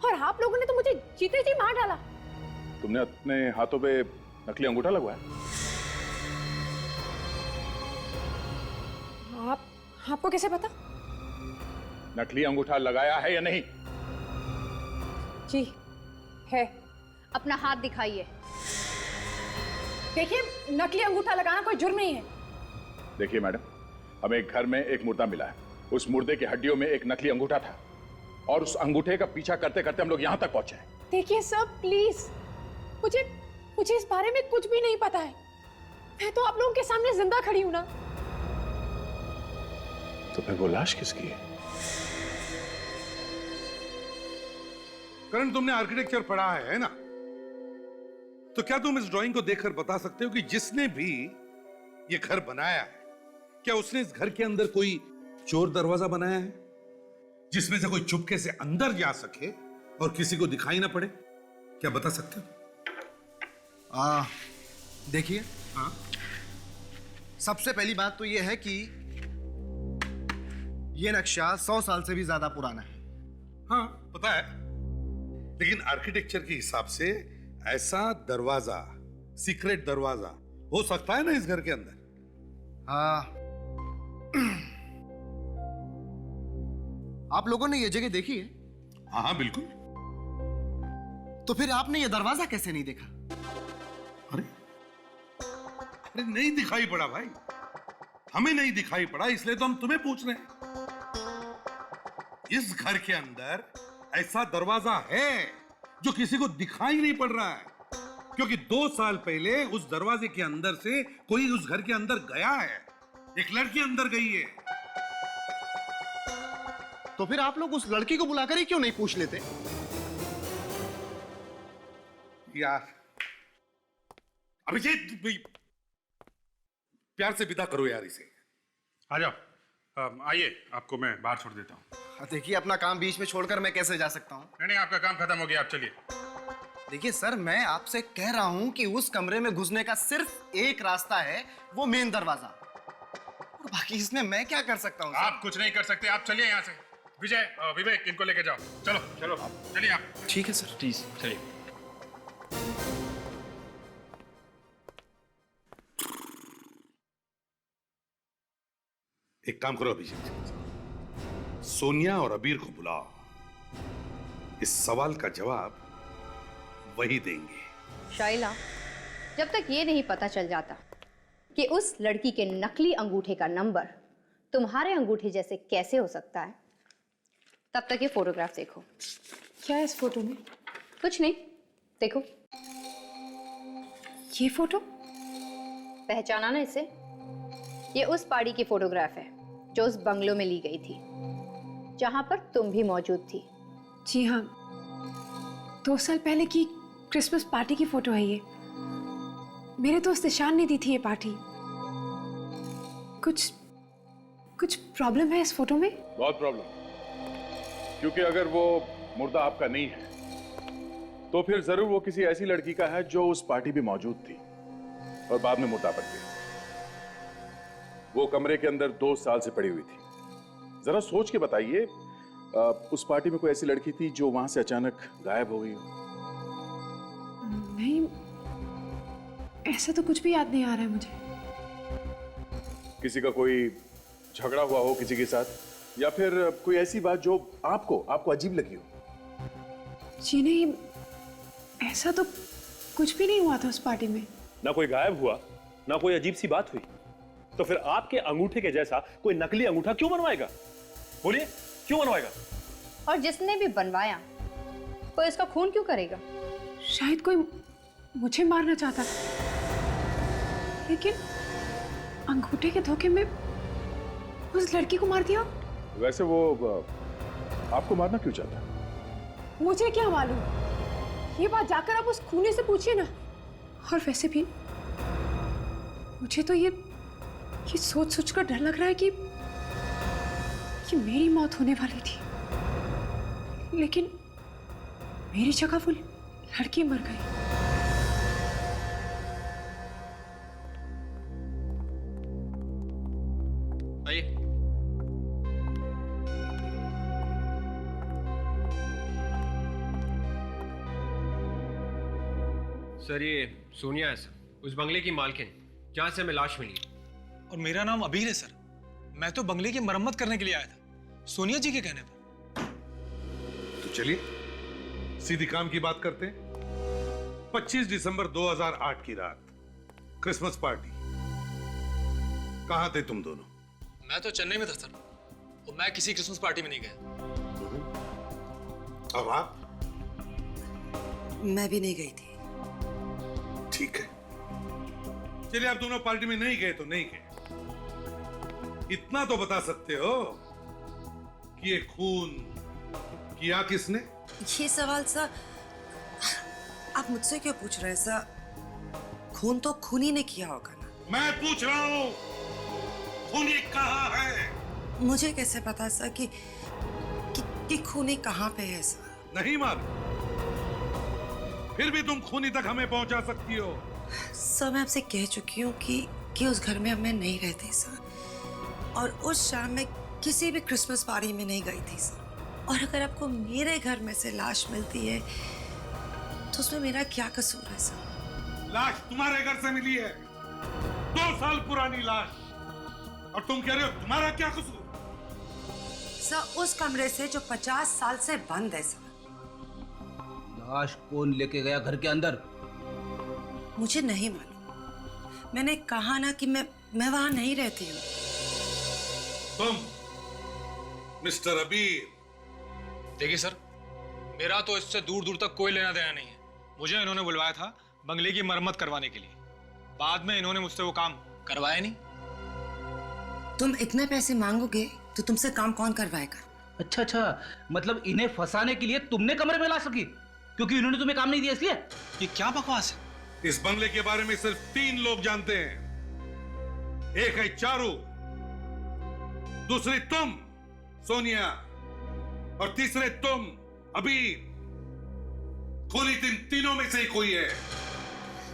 S14: और आप लोगों ने तो मुझे जीते जी मार डाला।
S6: तुमने अपने हाथों पे नकली अंगूठा लगवाया?
S14: आपको कैसे पता?
S6: नकली अंगूठा लगाया है या नहीं?
S14: जी है।
S7: अपना हाथ दिखाइए।
S14: देखिए, नकली अंगूठा लगाना कोई जुर्म नहीं है।
S6: देखिए मैडम, हमें एक घर में एक मुर्दा मिला है। उस मुर्दे की हड्डियों में एक नकली अंगूठा था, और उस अंगूठे का पीछा करते करते हम लोग यहाँ तक पहुंचे।
S14: देखिए सर, प्लीज, मुझे इस बारे में कुछ भी नहीं पता है। मैं तो आप लोगों के सामने जिंदा खड़ी हूं ना।
S6: तो फिर वो लाश किसकी है?
S9: करण, तुमने आर्किटेक्चर पढ़ा है ना? तो क्या तुम इस ड्राइंग को देखकर बता सकते हो कि जिसने भी ये घर बनाया है, क्या उसने इस घर के अंदर कोई चोर दरवाजा बनाया है, जिसमें से कोई चुपके से अंदर जा सके और किसी को दिखाई ना पड़े? क्या बता सकते हो?
S17: देखिए, हाँ, सबसे पहली बात तो यह है कि यह नक्शा 100 साल से भी ज्यादा पुराना है।
S9: हाँ, पता है, लेकिन आर्किटेक्चर के हिसाब से ऐसा दरवाजा, सीक्रेट दरवाजा हो सकता है ना इस घर के अंदर?
S17: हाँ, आप लोगों ने यह जगह देखी है?
S9: हाँ हाँ बिल्कुल।
S17: तो फिर आपने ये दरवाजा कैसे नहीं देखा?
S9: अरे नहीं दिखाई पड़ा भाई, हमें नहीं दिखाई पड़ा, इसलिए तो हम तुम्हें पूछ रहे हैं। इस घर के अंदर ऐसा दरवाजा है जो किसी को दिखाई नहीं पड़ रहा है, क्योंकि 2 साल पहले उस दरवाजे के अंदर से कोई उस घर के अंदर गया है, एक लड़की अंदर गई है।
S17: तो फिर आप लोग उस लड़की को बुलाकर ही क्यों नहीं पूछ लेते?
S9: यार अभिजीत, प्यार से विदा करो यार इसे।
S5: आ जाओ, आइए, आपको मैं बाहर छोड़ देता हूँ।
S17: देखिए, अपना काम बीच में छोड़कर मैं कैसे जा सकता हूँ?
S5: नहीं, आपका काम खत्म हो गया, आप चलिए।
S17: देखिए सर, मैं आपसे कह रहा हूँ कि उस कमरे में घुसने का सिर्फ एक रास्ता है, वो मेन दरवाजा, और बाकी इसमें मैं क्या कर सकता हूँ?
S5: आप कुछ नहीं कर सकते, आप चलिए यहाँ से। विजय, विवेक, इनको लेके जाओ। चलो चलो, चलिए आप।
S17: ठीक है सर, प्लीज
S5: चलिए।
S9: एक काम करो अभिजीत, सोनिया और अबीर को बुलाओ, इस सवाल का जवाब वही देंगे।
S7: शाइला, जब तक ये नहीं पता चल जाता कि उस लड़की के नकली अंगूठे का नंबर तुम्हारे अंगूठे जैसे कैसे हो सकता है, तब तक ये फोटोग्राफ देखो।
S2: क्या है इस फोटो में?
S7: कुछ नहीं, देखो।
S2: ये फोटो
S7: पहचाना ना इसे? ये उस पार्टी की फोटोग्राफ है जो उस बंगलो में ली गई थी, जहां पर तुम भी मौजूद थी।
S2: जी हाँ, 2 साल पहले की क्रिसमस पार्टी की फोटो है ये। मेरे दोस्त ईशान ने दी थी ये पार्टी। कुछ प्रॉब्लम है इस फोटो में?
S6: बहुत प्रॉब्लम, क्योंकि अगर वो मुर्दा आपका नहीं है तो फिर जरूर वो किसी ऐसी लड़की का है जो उस पार्टी में मौजूद थी और बाद में मुर्दा बन गई। वो कमरे के अंदर 2 साल से पड़ी हुई थी। जरा सोच के बताइए, उस पार्टी में कोई ऐसी लड़की थी जो वहां से अचानक गायब हो गई हो?
S2: नहीं, ऐसा तो कुछ भी याद नहीं आ रहा है मुझे।
S6: किसी का कोई झगड़ा हुआ हो किसी के साथ, या फिर कोई ऐसी बात जो आपको अजीब लगी हो?
S2: जी नहीं, ऐसा तो कुछ भी नहीं हुआ था उस पार्टी में।
S15: ना कोई गायब हुआ, ना कोई अजीब सी बात हुई, तो फिर आपके अंगूठे के जैसा कोई नकली अंगूठा क्यों बनवाएगा? बोलिए, क्यों बनवाएगा?
S7: और जिसने भी बनवाया वो इसका खून क्यों करेगा?
S2: शायद कोई मुझे मारना चाहता था, लेकिन अंगूठे के धोखे में उस लड़की को मार दिया।
S6: वैसे वो आपको मारना क्यों चाहता है?
S2: मुझे क्या मालूम, ये बात जाकर आप उस खूनी से पूछिए ना। और वैसे भी मुझे तो ये सोच कर डर लग रहा है कि मेरी मौत होने वाली थी, लेकिन मेरी जगह वो लड़की मर गई।
S11: आइए। सर, ये सोनिया है सर, उस बंगले की मालकिन जहां से हमें लाश मिली।
S18: और मेरा नाम अबीर है सर, मैं तो बंगले की मरम्मत करने के लिए आया था, सोनिया जी के कहने पर।
S9: तो चलिए सीधी काम की बात करते हैं। 25 दिसंबर 2008 की रात, क्रिसमस पार्टी। कहां थे तुम दोनों?
S18: मैं तो चेन्नई में था सर, और मैं किसी क्रिसमस पार्टी में नहीं गया।
S9: अब आप?
S19: मैं भी नहीं गई थी।
S9: ठीक है, चलिए आप दोनों पार्टी में नहीं गए तो नहीं गए, इतना तो बता सकते हो कि ये खून किया किसने?
S19: ये सवाल सर आप मुझसे क्यों पूछ रहे हैं सर? खून तो खूनी ने किया होगा ना।
S9: मैं पूछ रहा हूं खूनी कहाँ है?
S19: मुझे कैसे पता सर कि खूनी कहाँ पे है सर?
S9: नहीं मालूम, फिर भी तुम खूनी तक हमें पहुंचा सकती हो।
S19: सर, मैं आपसे कह चुकी हूँ कि उस घर में अब मैं नहीं रहती सर, और उस शाम में किसी भी क्रिसमस पार्टी में नहीं गई थी सर। और अगर आपको मेरे घर में से लाश मिलती है तो उसमें मेरा क्या कसूर है सर?
S9: लाश तुम्हारे घर से मिली है, 2 साल पुरानी लाश, और तुम कह रहे हो तुम्हारा क्या कसूर?
S19: सर उस कमरे से जो 50 साल से बंद है सर।
S10: लाश कौन लेके गया घर के अंदर?
S19: मुझे नहीं मालूम। मैंने कहा ना कि मैं वहां नहीं रहती हूँ।
S9: तुम मिस्टर अबीर।
S18: देखिए सर, मेरा तो इससे दूर दूर तक कोई लेना देना नहीं है। मुझे इन्होंने बुलवाया था बंगले की मरम्मत करवाने के लिए। बाद में इन्होंने मुझसे वो काम करवाया नहीं।
S19: तुम इतने पैसे मांगोगे तो तुमसे काम कौन करवाएगा?
S10: अच्छा, मतलब इन्हें फंसाने के लिए तुमने कमरे में ला सकी क्योंकि इन्होंने तुम्हें काम नहीं दिया इसलिए?
S18: ये क्या बकवास है?
S9: इस बंगले के बारे में सिर्फ 3 लोग जानते हैं। एक है चारू, दूसरी तुम सोनिया, और तीसरे तुम अबीर। खूनी तीनों में से ही कोई है।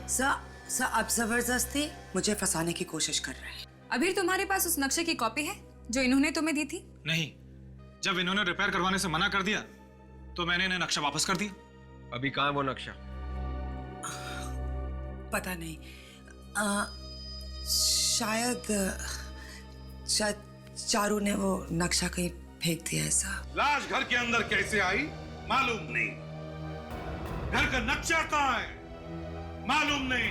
S19: सर अब जबरदस्ती मुझे फंसाने की कोशिश कर रहे हैं।
S14: अबीर, तुम्हारे पास उस नक्शे की कॉपी है जो इन्होंने तुम्हें दी थी?
S18: नहीं, जब इन्होंने रिपेयर करवाने से मना कर दिया तो मैंने इन्हें नक्शा वापस कर दिया।
S11: अभी कहाँ है वो नक्शा?
S19: पता नहीं, शायद चारू ने वो नक्शा कहीं फेंक दिया ऐसा।
S9: लाश घर के अंदर कैसे आई मालूम नहीं। घर का नक्शा कहाँ है मालूम नहीं।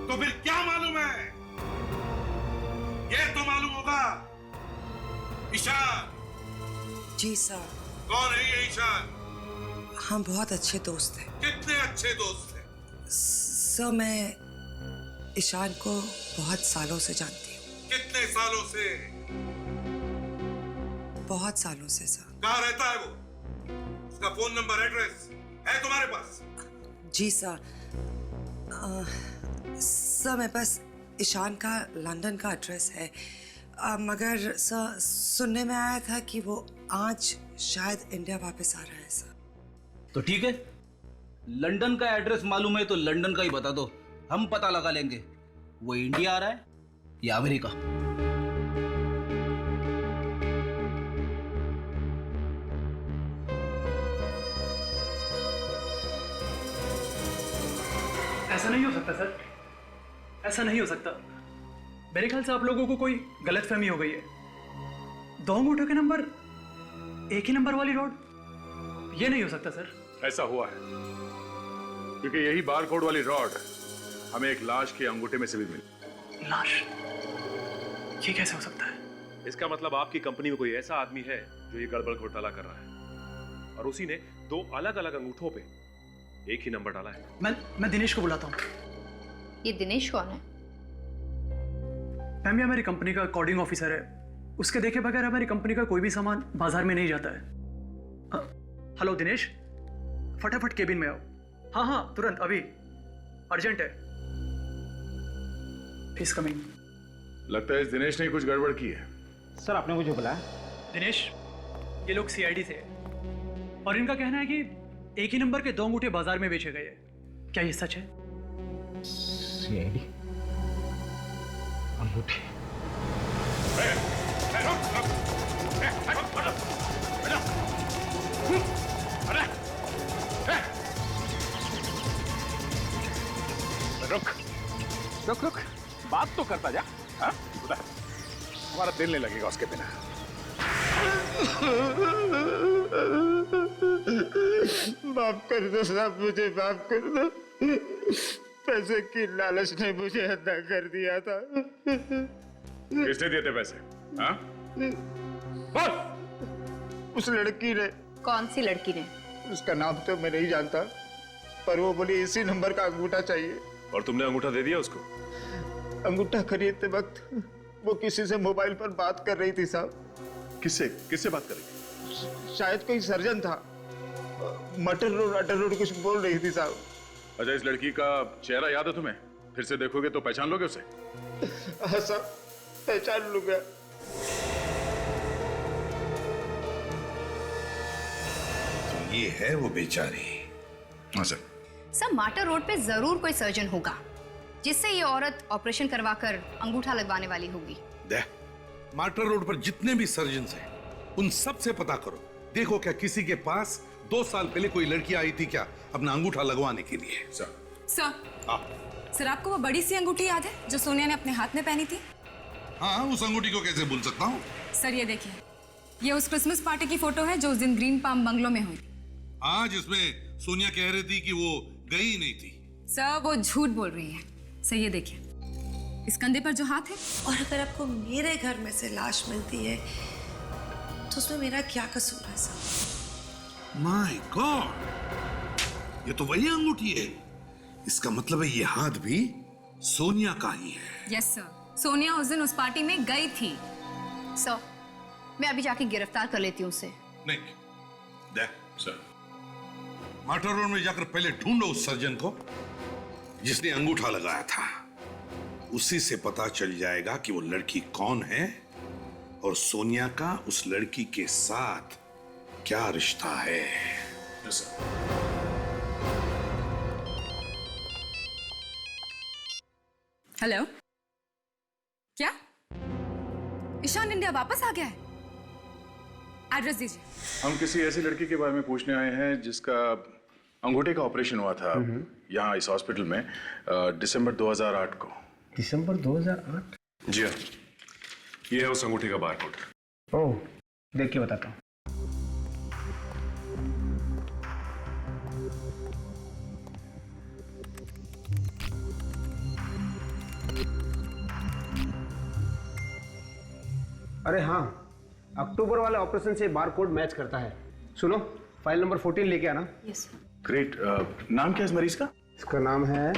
S9: तो फिर क्या मालूम है? ये तो मालूम होगा। ईशान।
S19: जी सर।
S9: कौन है ये ईशान?
S19: हम बहुत अच्छे दोस्त हैं।
S9: कितने अच्छे दोस्त हैं?
S19: सर मैं ईशान को बहुत सालों से जानती हूँ।
S9: कितने सालों से?
S19: बहुत सालों से सर।
S9: कहाँ रहता है वो? उसका फोन नंबर, एड्रेस है तुम्हारे पास?
S19: जी सर। सर मेरे पास ईशान का लंदन का एड्रेस है, मगर सर सुनने में आया था कि वो आज शायद इंडिया वापस आ रहा है सर।
S10: तो ठीक है, लंदन का एड्रेस मालूम है तो लंदन का ही बता दो, हम पता लगा लेंगे वो इंडिया आ रहा है या अमेरिका।
S4: ऐसा नहीं हो सकता सर, ऐसा नहीं हो सकता। मेरे ख्याल से आप लोगों को कोई गलतफहमी हो गई है। 2 अंगूठों के नंबर एक ही नंबर वाली रोड, ये नहीं हो सकता सर।
S6: ऐसा हुआ है क्योंकि यही बारकोड वाली रॉड हमें एक लाश के अंगूठे में से भी मिली।
S4: लाश? ये कैसे हो सकता है?
S15: इसका मतलब आपकी कंपनी में कोई ऐसा आदमी है जो ये गड़बड़ घोटाला कर रहा है और उसी ने 2 अलग अलग अंगूठों पे एक ही नंबर डाला है।
S4: मैं दिनेश को बुलाता हूँ।
S7: ये दिनेश कौन है?
S4: मैम, ये हमारी कंपनी का कोडिंग ऑफिसर है। उसके देखे बगैर हमारी कंपनी का कोई भी सामान बाजार में नहीं जाता है। हेलो दिनेश, फटाफट केबिन में आओ। हाँ तुरंत, अभी अर्जेंट है। Please coming.
S6: लगता है इस दिनेश ने कुछ गड़बड़ की है।
S4: सर आपने मुझे बुलाया? दिनेश, ये लोग सीआईडी से और इनका कहना है कि एक ही नंबर के 2 अंगूठे बाजार में बेचे गए। क्या ये सच है?
S10: सीआईडी अंगूठे?
S6: रुक, बात तो करता जा। हाँ? हमारा दिल नहीं लगेगा उसके बिना।
S20: माफ कर दो साहब, मुझे माफ कर दो। पैसे की लालच ने मुझे अदा कर दिया था।
S6: किसने दिए थे पैसे? हाँ?
S20: उस लड़की ने।
S7: कौन सी लड़की ने?
S20: उसका नाम तो मैं नहीं जानता, पर वो बोली इसी नंबर का अंगूठा चाहिए।
S15: और तुमने अंगूठा दे दिया उसको?
S20: अंगूठा खरीदते वक्त वो किसी से मोबाइल पर बात कर रही थी साहब।
S6: किससे बात कर रही थी?
S20: शायद कोई सर्जन था। मटर रोड कुछ बोल रही थी साहब।
S6: अच्छा, इस लड़की का चेहरा याद है तुम्हें? फिर से देखोगे तो पहचान लोगे उसे?
S20: हाँ साहब, पहचान लूंगा।
S9: तो ये है वो बेचारी।
S6: हाँ सर।
S7: सर, माटर रोड पे जरूर कोई सर्जन होगा जिससे ये औरत ऑपरेशन करवाकर अंगूठा लगवाने वाली होगी।
S9: माटर रोड पर जितने भी सर्जन्स हैं, उन सब से पता करो। देखो क्या किसी के पास 2 साल पहले कोई लड़की आई थी क्या अपना अंगूठा लगवाने के लिए?
S14: सर, आपको वो बड़ी सी अंगूठी याद है जो सोनिया ने अपने हाथ में पहनी थी?
S9: हाँ, उस अंगूठी को कैसे भूल सकता हूँ।
S14: सर ये देखिए, ये उस क्रिसमस पार्टी की फोटो है जो उस दिन ग्रीन पाम बंगलो में हुई।
S9: आज इसमें सोनिया कह रही थी कि वो गई ही नहीं थी।
S14: सर वो झूठ बोल रही है। सर ये देखिए, इस कंधे पर जो हाथ है।
S19: और अगर आपको मेरे घर में से लाश मिलती है तो उसमें मेरा क्या कसूर है सर?
S9: माय गॉड, ये तो वही अंगूठी है। इसका मतलब है ये हाथ भी सोनिया का ही है।
S14: यस सर, सोनिया उस दिन उस पार्टी में गई थी।
S7: सर मैं अभी जाके गिरफ्तार कर लेती हूँ उसे।
S9: नहीं, देख सर, माटर रोड में जाकर पहले ढूंढो उस सर्जन को जिसने अंगूठा लगाया था। उसी से पता चल जाएगा कि वो लड़की कौन है और सोनिया का उस लड़की के साथ क्या रिश्ता है।
S14: हेलो, क्या ईशान इंडिया वापस आ गया है? एड्रेस दीजिए।
S6: हम किसी ऐसी लड़की के बारे में पूछने आए हैं जिसका अंगूठे का ऑपरेशन हुआ था यहाँ इस हॉस्पिटल में दिसंबर 2008 को।
S17: दिसंबर 2008?
S15: जी हाँ, ये है उस अंगूठे का बारकोड।
S17: ओह, देख के बताता हूँ। अरे हाँ, अक्टूबर वाले ऑपरेशन से बारकोड मैच करता है। सुनो, फाइल नंबर 14 लेके आना।
S7: यस।
S6: ग्रेट। नाम क्या है इस मरीज का?
S17: इसका नाम है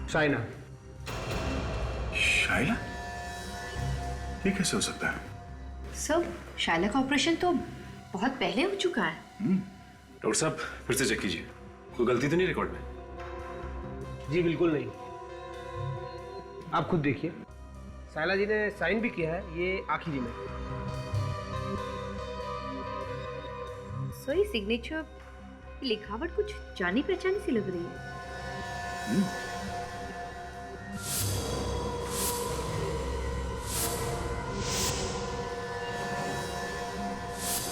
S17: शाइना।
S6: शाइला? ये कैसे हो सकता है?
S7: सर शाइला का ऑपरेशन तो बहुत पहले हो चुका है।
S15: डॉक्टर साहब फिर से चेक कीजिए, कोई गलती तो नहीं रिकॉर्ड में?
S17: जी बिल्कुल नहीं, आप खुद देखिए। शाइला जी ने साइन भी किया है, ये आखिरी में।
S7: सो ये सिग्नेचर, लिखावट कुछ जानी पहचानी सी लग रही है।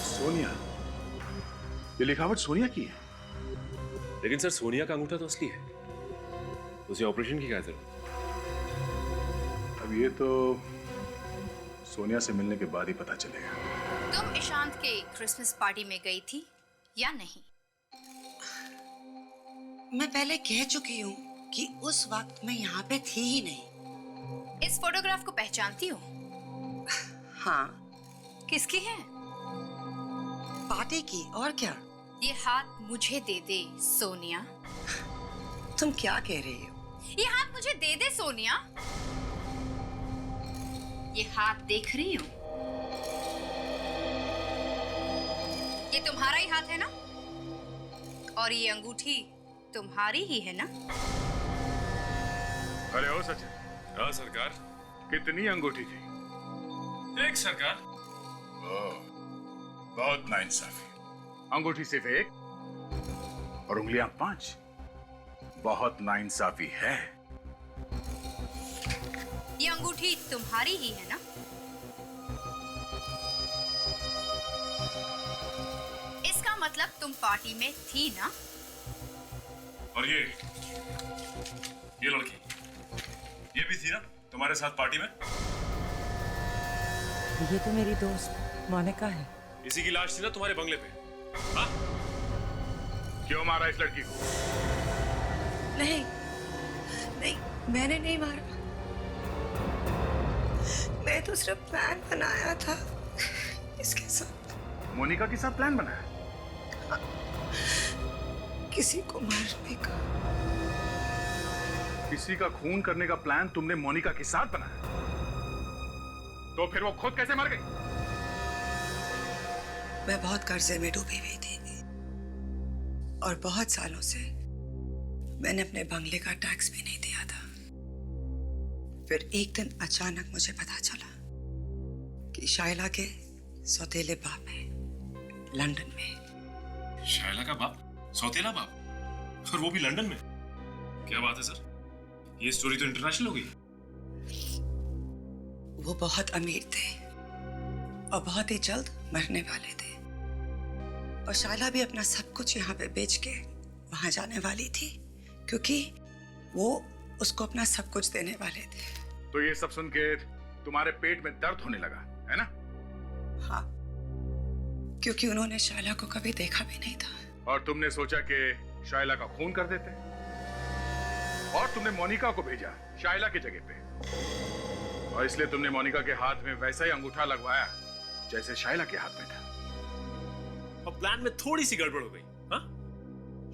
S6: सोनिया, ये लिखावट सोनिया की है।
S15: लेकिन सर सोनिया का अंगूठा तो असली है, उसे ऑपरेशन की क्या जरूरत?
S6: अब ये तो सोनिया से मिलने के बाद ही पता चलेगा।
S7: तुम ईशांत के क्रिसमस पार्टी में गई थी या नहीं?
S19: मैं पहले कह चुकी हूँ कि उस वक्त मैं यहाँ पे थी ही नहीं।
S7: इस फोटोग्राफ को पहचानती हो?
S19: हाँ।
S7: किसकी है?
S19: पार्टी की, और क्या?
S7: ये हाथ मुझे दे दे सोनिया।
S19: तुम क्या कह रही हो?
S7: ये हाथ मुझे दे दे सोनिया। ये हाथ देख रही हो? ये तुम्हारा ही हाथ है ना? और ये अंगूठी तुम्हारी ही है ना?
S6: अरे ओ सचिन।
S15: हाँ सरकार।
S6: कितनी अंगूठी थी?
S15: एक सरकार।
S6: बहुत नाइंसाफी। अंगूठी सिर्फ एक और उंगलियां 5। बहुत नाइंसाफी है।
S7: ये अंगूठी तुम्हारी ही है ना? इसका मतलब तुम पार्टी में थी ना?
S15: और ये लड़की, ये भी थी ना तुम्हारे साथ पार्टी में?
S21: ये तो मेरी दोस्त मोनिका है।
S15: इसी की लाश थी ना तुम्हारे बंगले पे? हाँ?
S6: क्यों मारा इस लड़की को?
S19: नहीं, नहीं, मैंने नहीं मारा। मैं तो सिर्फ प्लान बनाया था इसके साथ।
S6: मोनिका के साथ प्लान बनाया?
S19: किसी को मारने का।
S6: किसी का खून करने का प्लान तुमने मोनिका के साथ बनाया? तो फिर वो खुद कैसे मर गई?
S19: मैं बहुत कर्जे में डूबी हुई थी और बहुत सालों से मैंने अपने बंगले का टैक्स भी नहीं दिया था। फिर एक दिन अचानक मुझे पता चला कि शाइला के सौतेले बाप है लंदन में।
S15: शाइला का बाप? सौतेला बाप? और वो भी लंदन में? क्या बात है सर, ये स्टोरी तो इंटरनेशनल हो गई।
S19: वो बहुत अमीर थे और बहुत ही जल्द मरने वाले थे और शाइला भी अपना सब कुछ यहाँ पे बेच के वहां जाने वाली थी क्योंकि वो उसको अपना सब कुछ देने वाले थे।
S6: तो ये सब सुन के तुम्हारे पेट में दर्द होने लगा है ना?
S19: हाँ, क्योंकि उन्होंने शायला को कभी देखा भी नहीं था।
S6: और तुमने सोचा कि शायला का खून कर देते, और तुमने मोनिका को भेजा शायला की जगह पे, और इसलिए तुमने मोनिका के हाथ में वैसा ही अंगूठा लगवाया जैसे शायला के हाथ में था।
S15: और प्लान में थोड़ी सी गड़बड़ हो गई। हाँ,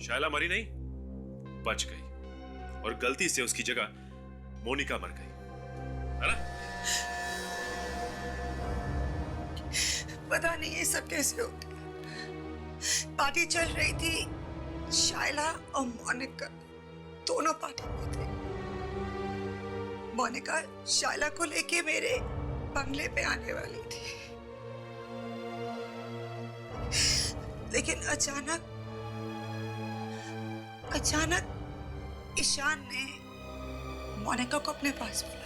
S15: शायला मरी नहीं, बच गई, और गलती से उसकी जगह मोनिका मर गई, है ना?
S19: पता नहीं ये सब कैसे हो गया। पार्टी चल रही थी, शायला और मोनिका दोनों पार्टी में थे। मोनिका शायला को लेके मेरे बंगले पे आने वाली थी, लेकिन अचानक ईशान ने मोनिका को अपने पास बुलाया।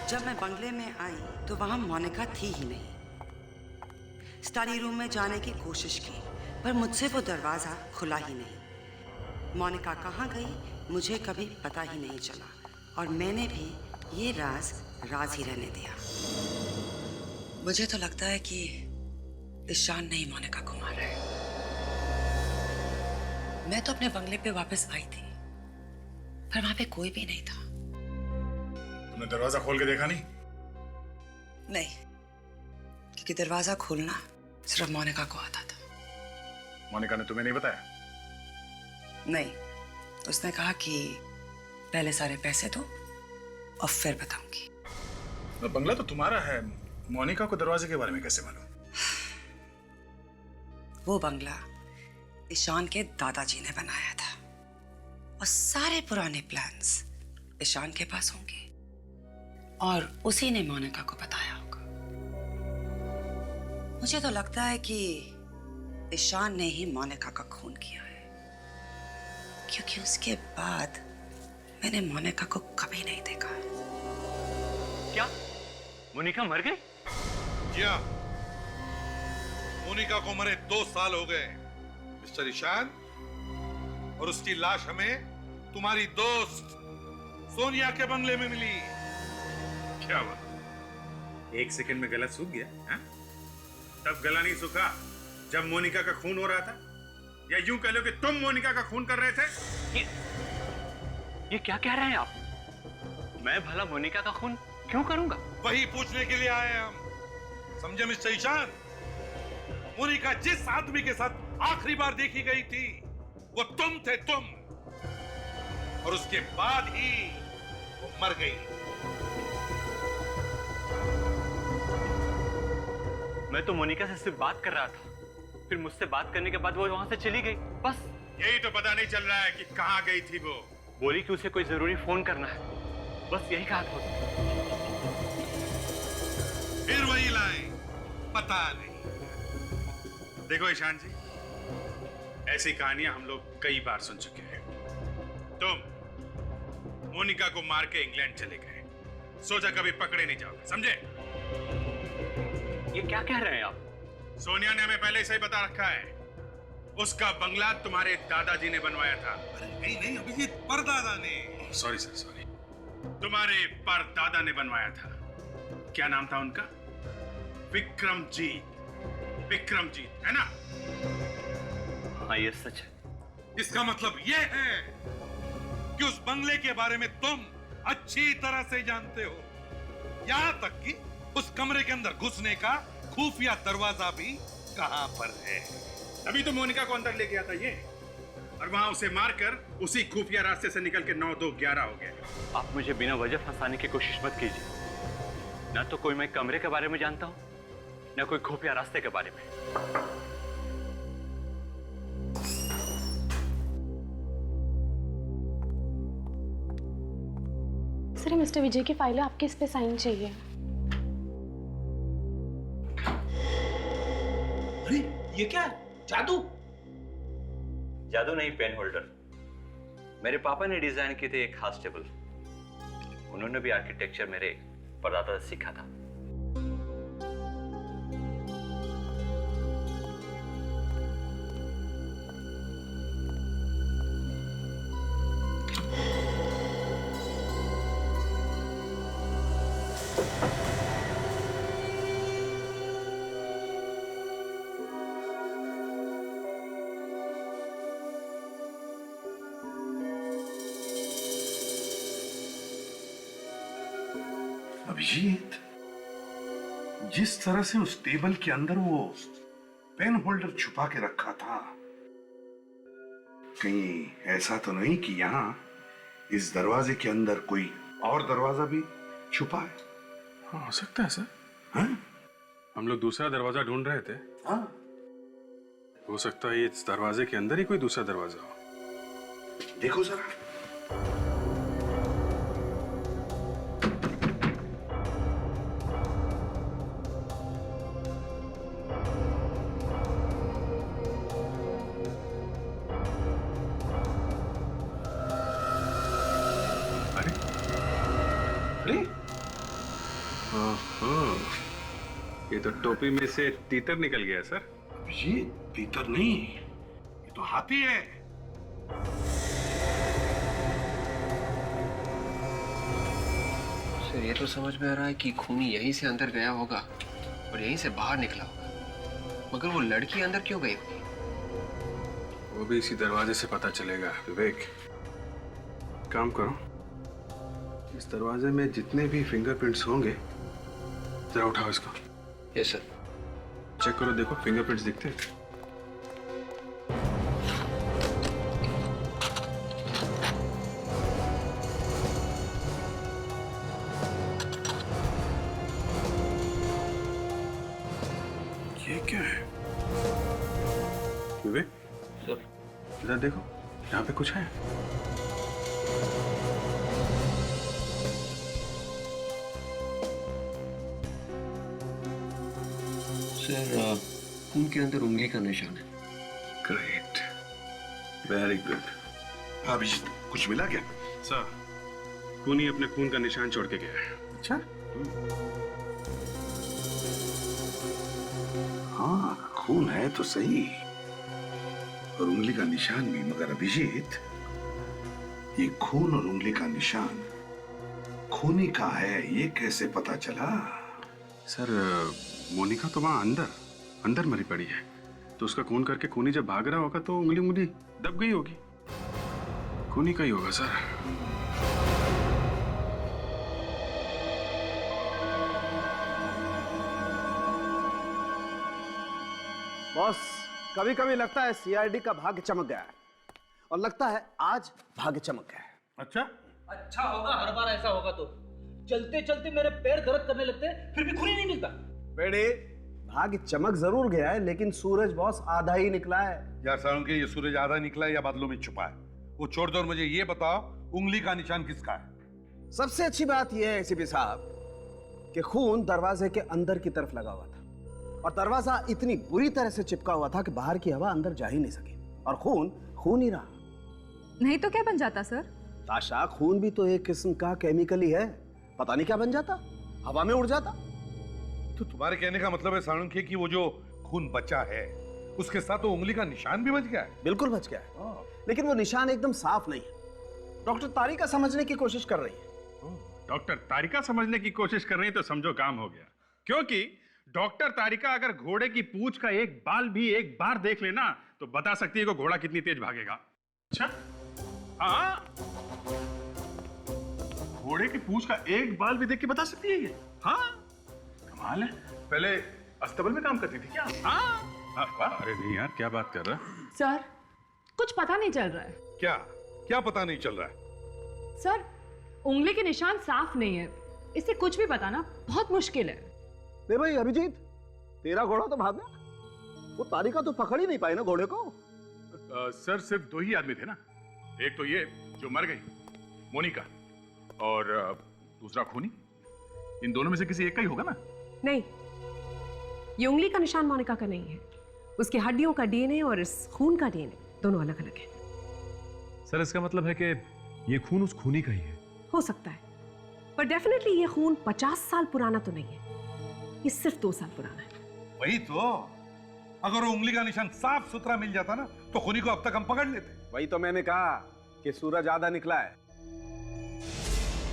S19: जब मैं बंगले में आई तो वहां मोनिका थी ही नहीं। स्टडी रूम में जाने की कोशिश की, पर मुझसे वो दरवाजा खुला ही नहीं। मोनिका कहाँ गई मुझे कभी पता ही नहीं चला, और मैंने भी ये राज ही रहने दिया। मुझे तो लगता है कि ईशान ने ही मोनिका को मारा है। मैं तो अपने बंगले पे वापस आई थी, पर वहां पे कोई भी नहीं था।
S6: तुमने दरवाजा खोल के देखा नहीं?
S19: नहीं, क्योंकि दरवाजा खोलना सिर्फ मोनिका को आता था।
S6: मोनिका ने तुम्हें नहीं बताया?
S19: नहीं, उसने कहा कि पहले सारे पैसे दो और फिर बताऊंगी।
S6: तो बंगला तो तुम्हारा है, मोनिका को दरवाजे के बारे में कैसे मालूम?
S19: वो बंगला ईशान के दादाजी ने बनाया था, और सारे पुराने प्लान्स ईशान के पास होंगे, और उसी ने मोनिका को बताया होगा। मुझे तो लगता है कि ईशान ने ही मोनिका का खून किया है, क्योंकि उसके बाद मैंने मोनिका को कभी नहीं देखा।
S15: क्या मोनिका मर गई?
S9: क्या? मोनिका को मरे 2 साल हो गए मिस्टर ईशान, और उसकी लाश हमें तुम्हारी दोस्त सोनिया के बंगले में मिली।
S5: क्या हुआ? 1 सेकंड में गला सूख गया? हा? तब गला नहीं सूखा जब मोनिका का खून हो रहा था, या यूं कह लो कि तुम मोनिका का खून कर रहे थे।
S15: ये क्या कह रहे हैं आप? मैं भला मोनिका का खून क्यों करूंगा?
S9: वही पूछने के लिए आए हैं हम, समझे मिस्टर ईशान? मोनिका जिस आदमी के साथ आखिरी बार देखी गई थी वो तुम थे, तुम, और उसके बाद ही वो मर गई।
S15: मैं तो मोनिका से सिर्फ बात कर रहा था, फिर मुझसे बात करने के बाद वो वहां से चली गई, बस।
S5: यही तो पता नहीं चल रहा है कि कहां गई थी वो।
S15: बोली कि उसे कोई जरूरी फोन करना है, बस यही कहा था उसने।
S9: फिर वही लाइन, पता नहीं।
S5: देखो ईशान जी, ऐसी कहानियां हम लोग कई बार सुन चुके हैं। तुम मोनिका को मार के इंग्लैंड चले गए, सोचा कभी पकड़े नहीं जाओगे, समझे?
S15: ये क्या कह रहे हैं आप?
S5: सोनिया ने हमें पहले से ही बता रखा है उसका बंगला तुम्हारे दादाजी ने बनवाया था।
S9: नहीं नहीं अभिजीत, परदादा ने।
S5: Sorry sir, sorry. तुम्हारे परदादा ने बनवाया था। क्या नाम था उनका? विक्रमजीत। विक्रमजीत, है ना?
S1: हाँ, ये सच है।
S9: इसका मतलब ये है कि उस बंगले के बारे में तुम अच्छी तरह से जानते हो, यहां तक कि उस कमरे के अंदर घुसने का खुफिया दरवाजा भी कहां पर है।
S5: अभी तो मोनिका को अंदर ले गया था ये, और वहां उसे मारकर उसी खुफिया रास्ते से निकल के 9, 2, 11 हो गया।
S1: आप मुझे बिना वजह फंसाने की कोशिश मत कीजिए। ना तो कोई मैं कमरे के बारे में जानता हूं, ना कोई खुफिया रास्ते के बारे में।
S22: सर, मिस्टर विजय की फाइल है, आपके इस पे साइन चाहिए।
S10: अरे ये क्या है? जादू?
S1: जादू नहीं, पेन होल्डर। मेरे पापा ने डिजाइन की थी एक खास टेबल। उन्होंने भी आर्किटेक्चर मेरे परदादा से सीखा था।
S9: अभिजीत, जिस तरह से उस टेबल के अंदर वो पेन होल्डर छुपा के रखा था, कहीं ऐसा तो नहीं कि यहाँ इस दरवाजे के अंदर कोई और दरवाजा भी छुपा है?
S5: हाँ, हो सकता है सर।
S9: हाँ?
S5: हम लोग दूसरा दरवाजा ढूंढ रहे थे।
S9: हाँ?
S5: हो सकता है इस दरवाजे के अंदर ही कोई दूसरा दरवाजा हो।
S9: देखो जरा।
S5: ये तो टोपी में से तीतर निकल गया सर।
S9: अभिजीत, तीतर नहीं, ये तो हाथी है।
S11: सर, ये तो समझ में आ रहा है कि खूनी यहीं से अंदर गया होगा और यहीं से बाहर निकला होगा, मगर वो लड़की अंदर क्यों गई होगी?
S5: वो भी इसी दरवाजे से पता चलेगा। विवेक, काम करो, इस दरवाजे में जितने भी फिंगरप्रिंट्स होंगे जरा उठाओ इसको।
S11: Yes sir.
S5: चेक करो, देखो फिंगरप्रिंट्स दिखते हैं। ये क्या है? विवेक
S11: सर,
S5: इधर देखो, यहाँ पे कुछ है।
S11: सर, खून के अंदर उंगली का निशान है।
S5: Great, very good.
S9: अभिजीत, कुछ मिला क्या?
S5: सर, खूनी अपने खून का निशान छोड़ के गया है।
S9: अच्छा? हाँ, खून है तो सही, और उंगली का निशान भी, मगर अभिजीत, ये खून और उंगली का निशान खूनी का है, ये कैसे पता चला?
S5: सर, मोनिका तो वहां अंदर मरी पड़ी है, तो उसका खून करके खूनी जब भाग रहा होगा तो उंगली दब गई होगी। खूनी का ही होगा सर।
S12: बॉस, कभी कभी लगता है सीआईडी का भाग्य चमक गया है, और लगता है आज भाग्य चमक गया है।
S9: अच्छा?
S10: अच्छा होगा, हर बार ऐसा होगा तो। चलते चलते मेरे पैर दर्द करने लगते हैं, फिर भी खून ही नहीं मिलता।
S12: बेटे, भाग्य चमक जरूर गया है, लेकिन सूरज बॉस आधा ही निकला है।
S9: यार सालुंके, ये सूरज आधा निकला है या बादलों में छुपा है? वो छोड़ दो और मुझे ये बताओ, उंगली का निशान किसका है?
S12: सबसे अच्छी बात यह है एसीपी साहब कि खून दरवाजे के अंदर की तरफ लगा हुआ था, और दरवाजा इतनी बुरी तरह से चिपका हुआ था कि बाहर की हवा अंदर जा ही नहीं सकी, और खून ही रहा।
S14: नहीं तो क्या बन जाता सर?
S12: ताशा, खून भी तो एक किस्म का केमिकल ही है, पता नहीं क्या बन जाता, हवा में उड़ जाता।
S9: तो तुम्हारे कहने का मतलब है सालुंके कि वो जो खून बचा है उसके साथ वो उंगली का निशान भी बच गया है।
S12: बिल्कुल बच गया है, लेकिन वो निशान एकदम साफ नहीं है। डॉक्टर तारिका समझने की कोशिश कर रही है।
S5: डॉक्टर तारिका समझने की कोशिश कर रही है तो समझो काम हो गया, क्योंकि डॉक्टर तारिका अगर घोड़े की पूंछ का एक बाल भी एक बार देख लेना तो बता सकती है कि घोड़ा कितनी तेज भागेगा। अच्छा, हाँ, घोड़े की पूंछ का एक बाल भी देख के बता सकती है ये? हाँ, कमाल है।
S6: पहले अस्तबल में काम करती थी क्या?
S5: हाँ। अरे नहीं यार, क्या बात कर रहा है?
S13: सर, कुछ पता नहीं चल रहा है।
S9: क्या क्या पता नहीं चल रहा है?
S13: सर, उंगली के निशान साफ नहीं है, इससे कुछ भी बताना बहुत मुश्किल है।
S12: नहीं भाई अभिजीत, तेरा घोड़ा तो भाग गया, वो तारिका तो पकड़ ही नहीं पाई ना घोड़े को।
S6: सर सिर्फ 2 ही आदमी थे ना, एक तो ये जो मर गई मोनिका, और दूसरा खूनी। इन दोनों में से किसी एक का ही होगा ना?
S13: नहीं, ये उंगली का निशान मोनिका का नहीं है, उसकी हड्डियों का डीएनए और इस खून का डीएनए दोनों अलग अलग है।
S15: सर इसका मतलब है कि ये खून उस खूनी का ही है?
S13: हो सकता है, पर डेफिनेटली ये खून 50 साल पुराना तो नहीं है, ये सिर्फ 2 साल पुराना है।
S9: वही तो, अगर वो उंगली का निशान साफ सुथरा मिल जाता ना तो खूनी को अब तक हम पकड़ लेते।
S12: वही तो मैंने कहा कि सूरज आधा निकला है।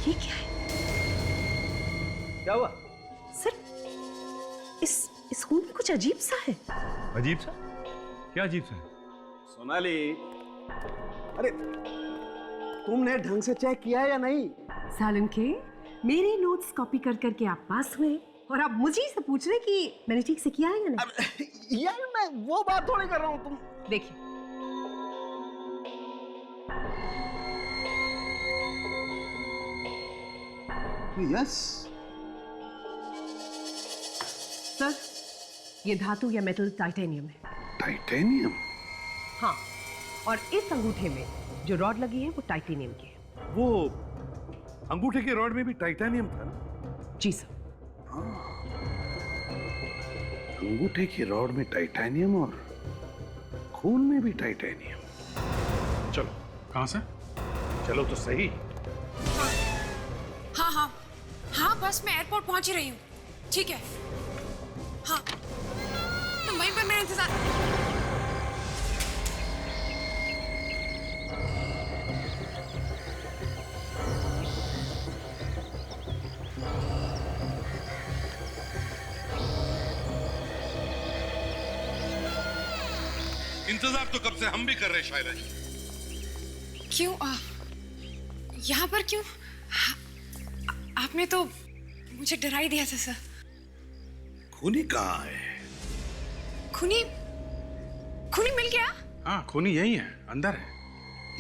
S13: ये क्या है?
S12: क्या हुआ?
S13: सर, इस खून में कुछ अजीब सा है।
S15: अजीब सा? क्या अजीब सा है?
S12: सोनाली, अरे तुमने ढंग से चेक किया है या नहीं?
S13: सालन के मेरे नोट्स कॉपी कर करके आप पास हुए और आप मुझे से पूछ रहे कि मैंने ठीक से किया है या नहीं?
S12: यार मैं वो बात थोड़ी कर रहा हूं, तुम
S13: देखिए।
S12: यस
S13: सर, ये धातु या मेटल टाइटेनियम है।
S9: टाइटेनियम?
S13: हाँ, और इस अंगूठे में जो रॉड लगी है वो टाइटेनियम की है।
S9: वो अंगूठे के रॉड में भी टाइटेनियम था ना?
S13: जी सर।
S9: अंगूठे की रॉड में टाइटेनियम और खून में भी टाइटेनियम।
S5: चलो, कहां से?
S9: चलो तो सही।
S2: हाँ हाँ हाँ, बस मैं एयरपोर्ट पहुंच ही रही हूँ। ठीक है, हाँ, तुम वहीं पर मेरा इंतजार।
S9: इंतजार तो कब से हम भी कर रहे हैं शायरा जी।
S2: क्यों यहाँ पर क्यों? आपने तो मुझे डरा ही दिया था सर।
S9: खूनी कहाँ है?
S2: खूनी मिल गया?
S5: हाँ, खूनी यही है, अंदर है।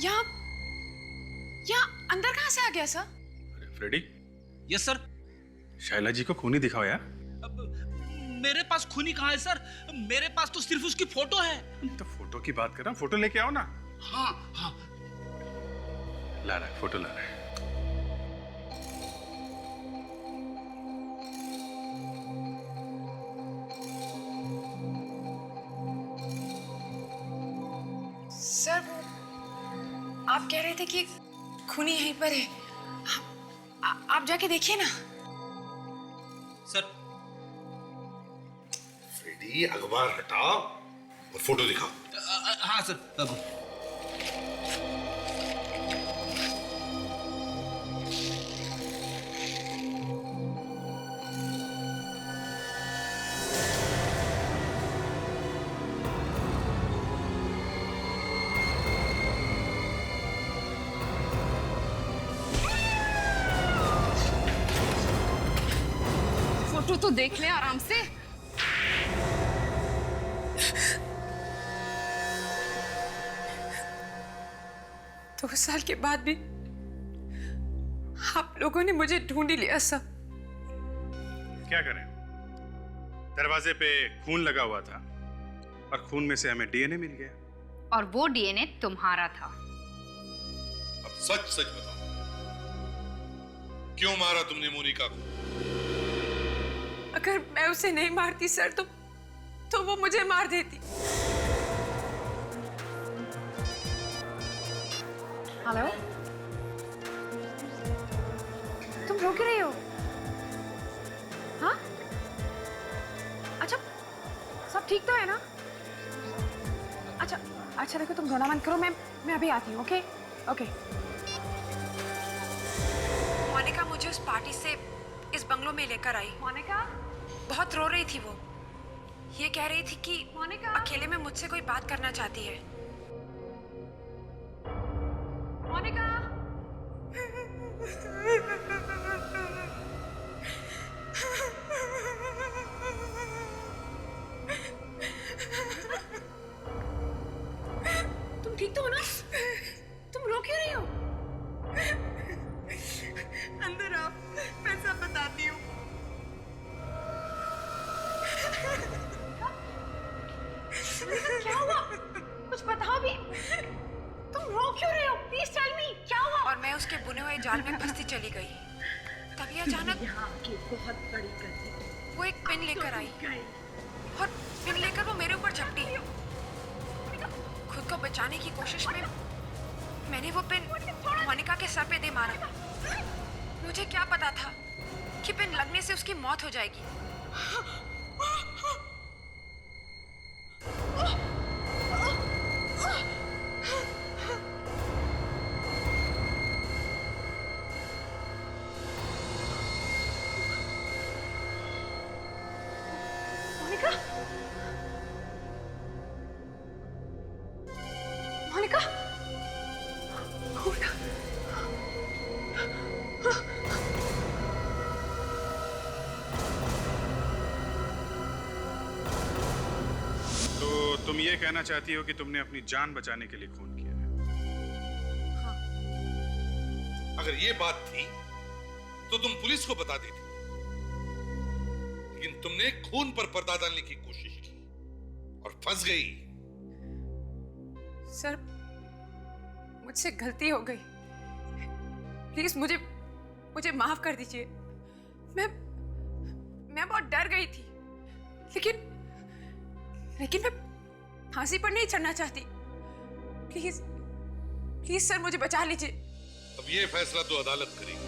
S2: यहाँ अंदर कहाँ से आ गया सर?
S5: अरे Freddy.
S10: Yes sir.
S5: Shaila ji को खूनी दिखाओ यार।
S10: मेरे पास खूनी कहाँ है सर? मेरे पास तो सिर्फ उसकी फोटो है।
S5: तो फोटो की बात कर रहा हूँ, फोटो लेके आओ ना।
S10: हाँ हाँ,
S5: ला रहा है, फोटो ला रहा है।
S2: सर, आप कह रहे थे कि खूनी यहीं पर है। आप जाके देखिए ना।
S10: सर,
S9: फ्रेडी अखबार हटाओ और फोटो दिखाओ।
S10: हाँ सर।
S2: फोटो तो देख ले आराम से। 2 साल के बाद भी आप लोगों ने मुझे ढूंढ ही लिया सब।
S5: क्या करें, दरवाजे पे खून लगा हुआ था और खून में से हमें डीएनए मिल गया।
S7: और वो डीएनए तुम्हारा था।
S9: अब सच सच बताओ, क्यों मारा तुमने मोनिका को?
S2: अगर मैं उसे नहीं मारती सर तो वो मुझे मार देती। हेलो, तुम रो क्यों रही हो? हाँ, अच्छा, सब ठीक तो है ना? अच्छा देखो, तुम रोना मत करो, मैं अभी आती हूँ। Okay okay. मोनिका मुझे उस पार्टी से इस बंगलो में लेकर आई। मोनिका बहुत रो रही थी वो। ये कह रही थी कि मोनिका अकेले में मुझसे कोई बात करना चाहती है। मोनिका तुम ठीक तो हो ना? तुम रो क्यों रही हो?
S19: अंदर आओ, मैं सब बताती हूँ।
S2: क्या हुआ? कुछ बताओ भी। तुम रो क्यों रहे हो? प्लीज टेल मी, क्या हुआ? और मैं उसके बुने हुए जाल में फंसती चली गई। तभी अचानक
S19: बहुत बड़ी गलती।
S2: वो एक पिन लेकर आई और पिन लेकर वो मेरे ऊपर झपटी। खुद को बचाने की कोशिश में मैंने वो पिन मोनिका के सर पे दे मारा। मुझे क्या पता था कि पिन लगने से उसकी मौत हो जाएगी। मोनिका, मोनिका,
S5: तो तुम ये कहना चाहती हो कि तुमने अपनी जान बचाने के लिए खून किया है?
S9: अगर ये बात थी तो तुम पुलिस को बता देती, लेकिन तुमने खून पर पर्दा डालने की कोशिश की और फंस गई।
S2: सर, मुझसे गलती हो गई। प्लीज मुझे माफ कर दीजिए। मैं बहुत डर गई थी, लेकिन मैं फांसी पर नहीं चढ़ना चाहती। प्लीज सर, मुझे बचा लीजिए।
S9: अब ये फैसला तो अदालत करेगी।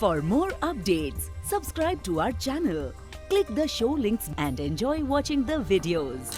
S3: For more updates, subscribe to our channel, click the show links and enjoy watching the videos.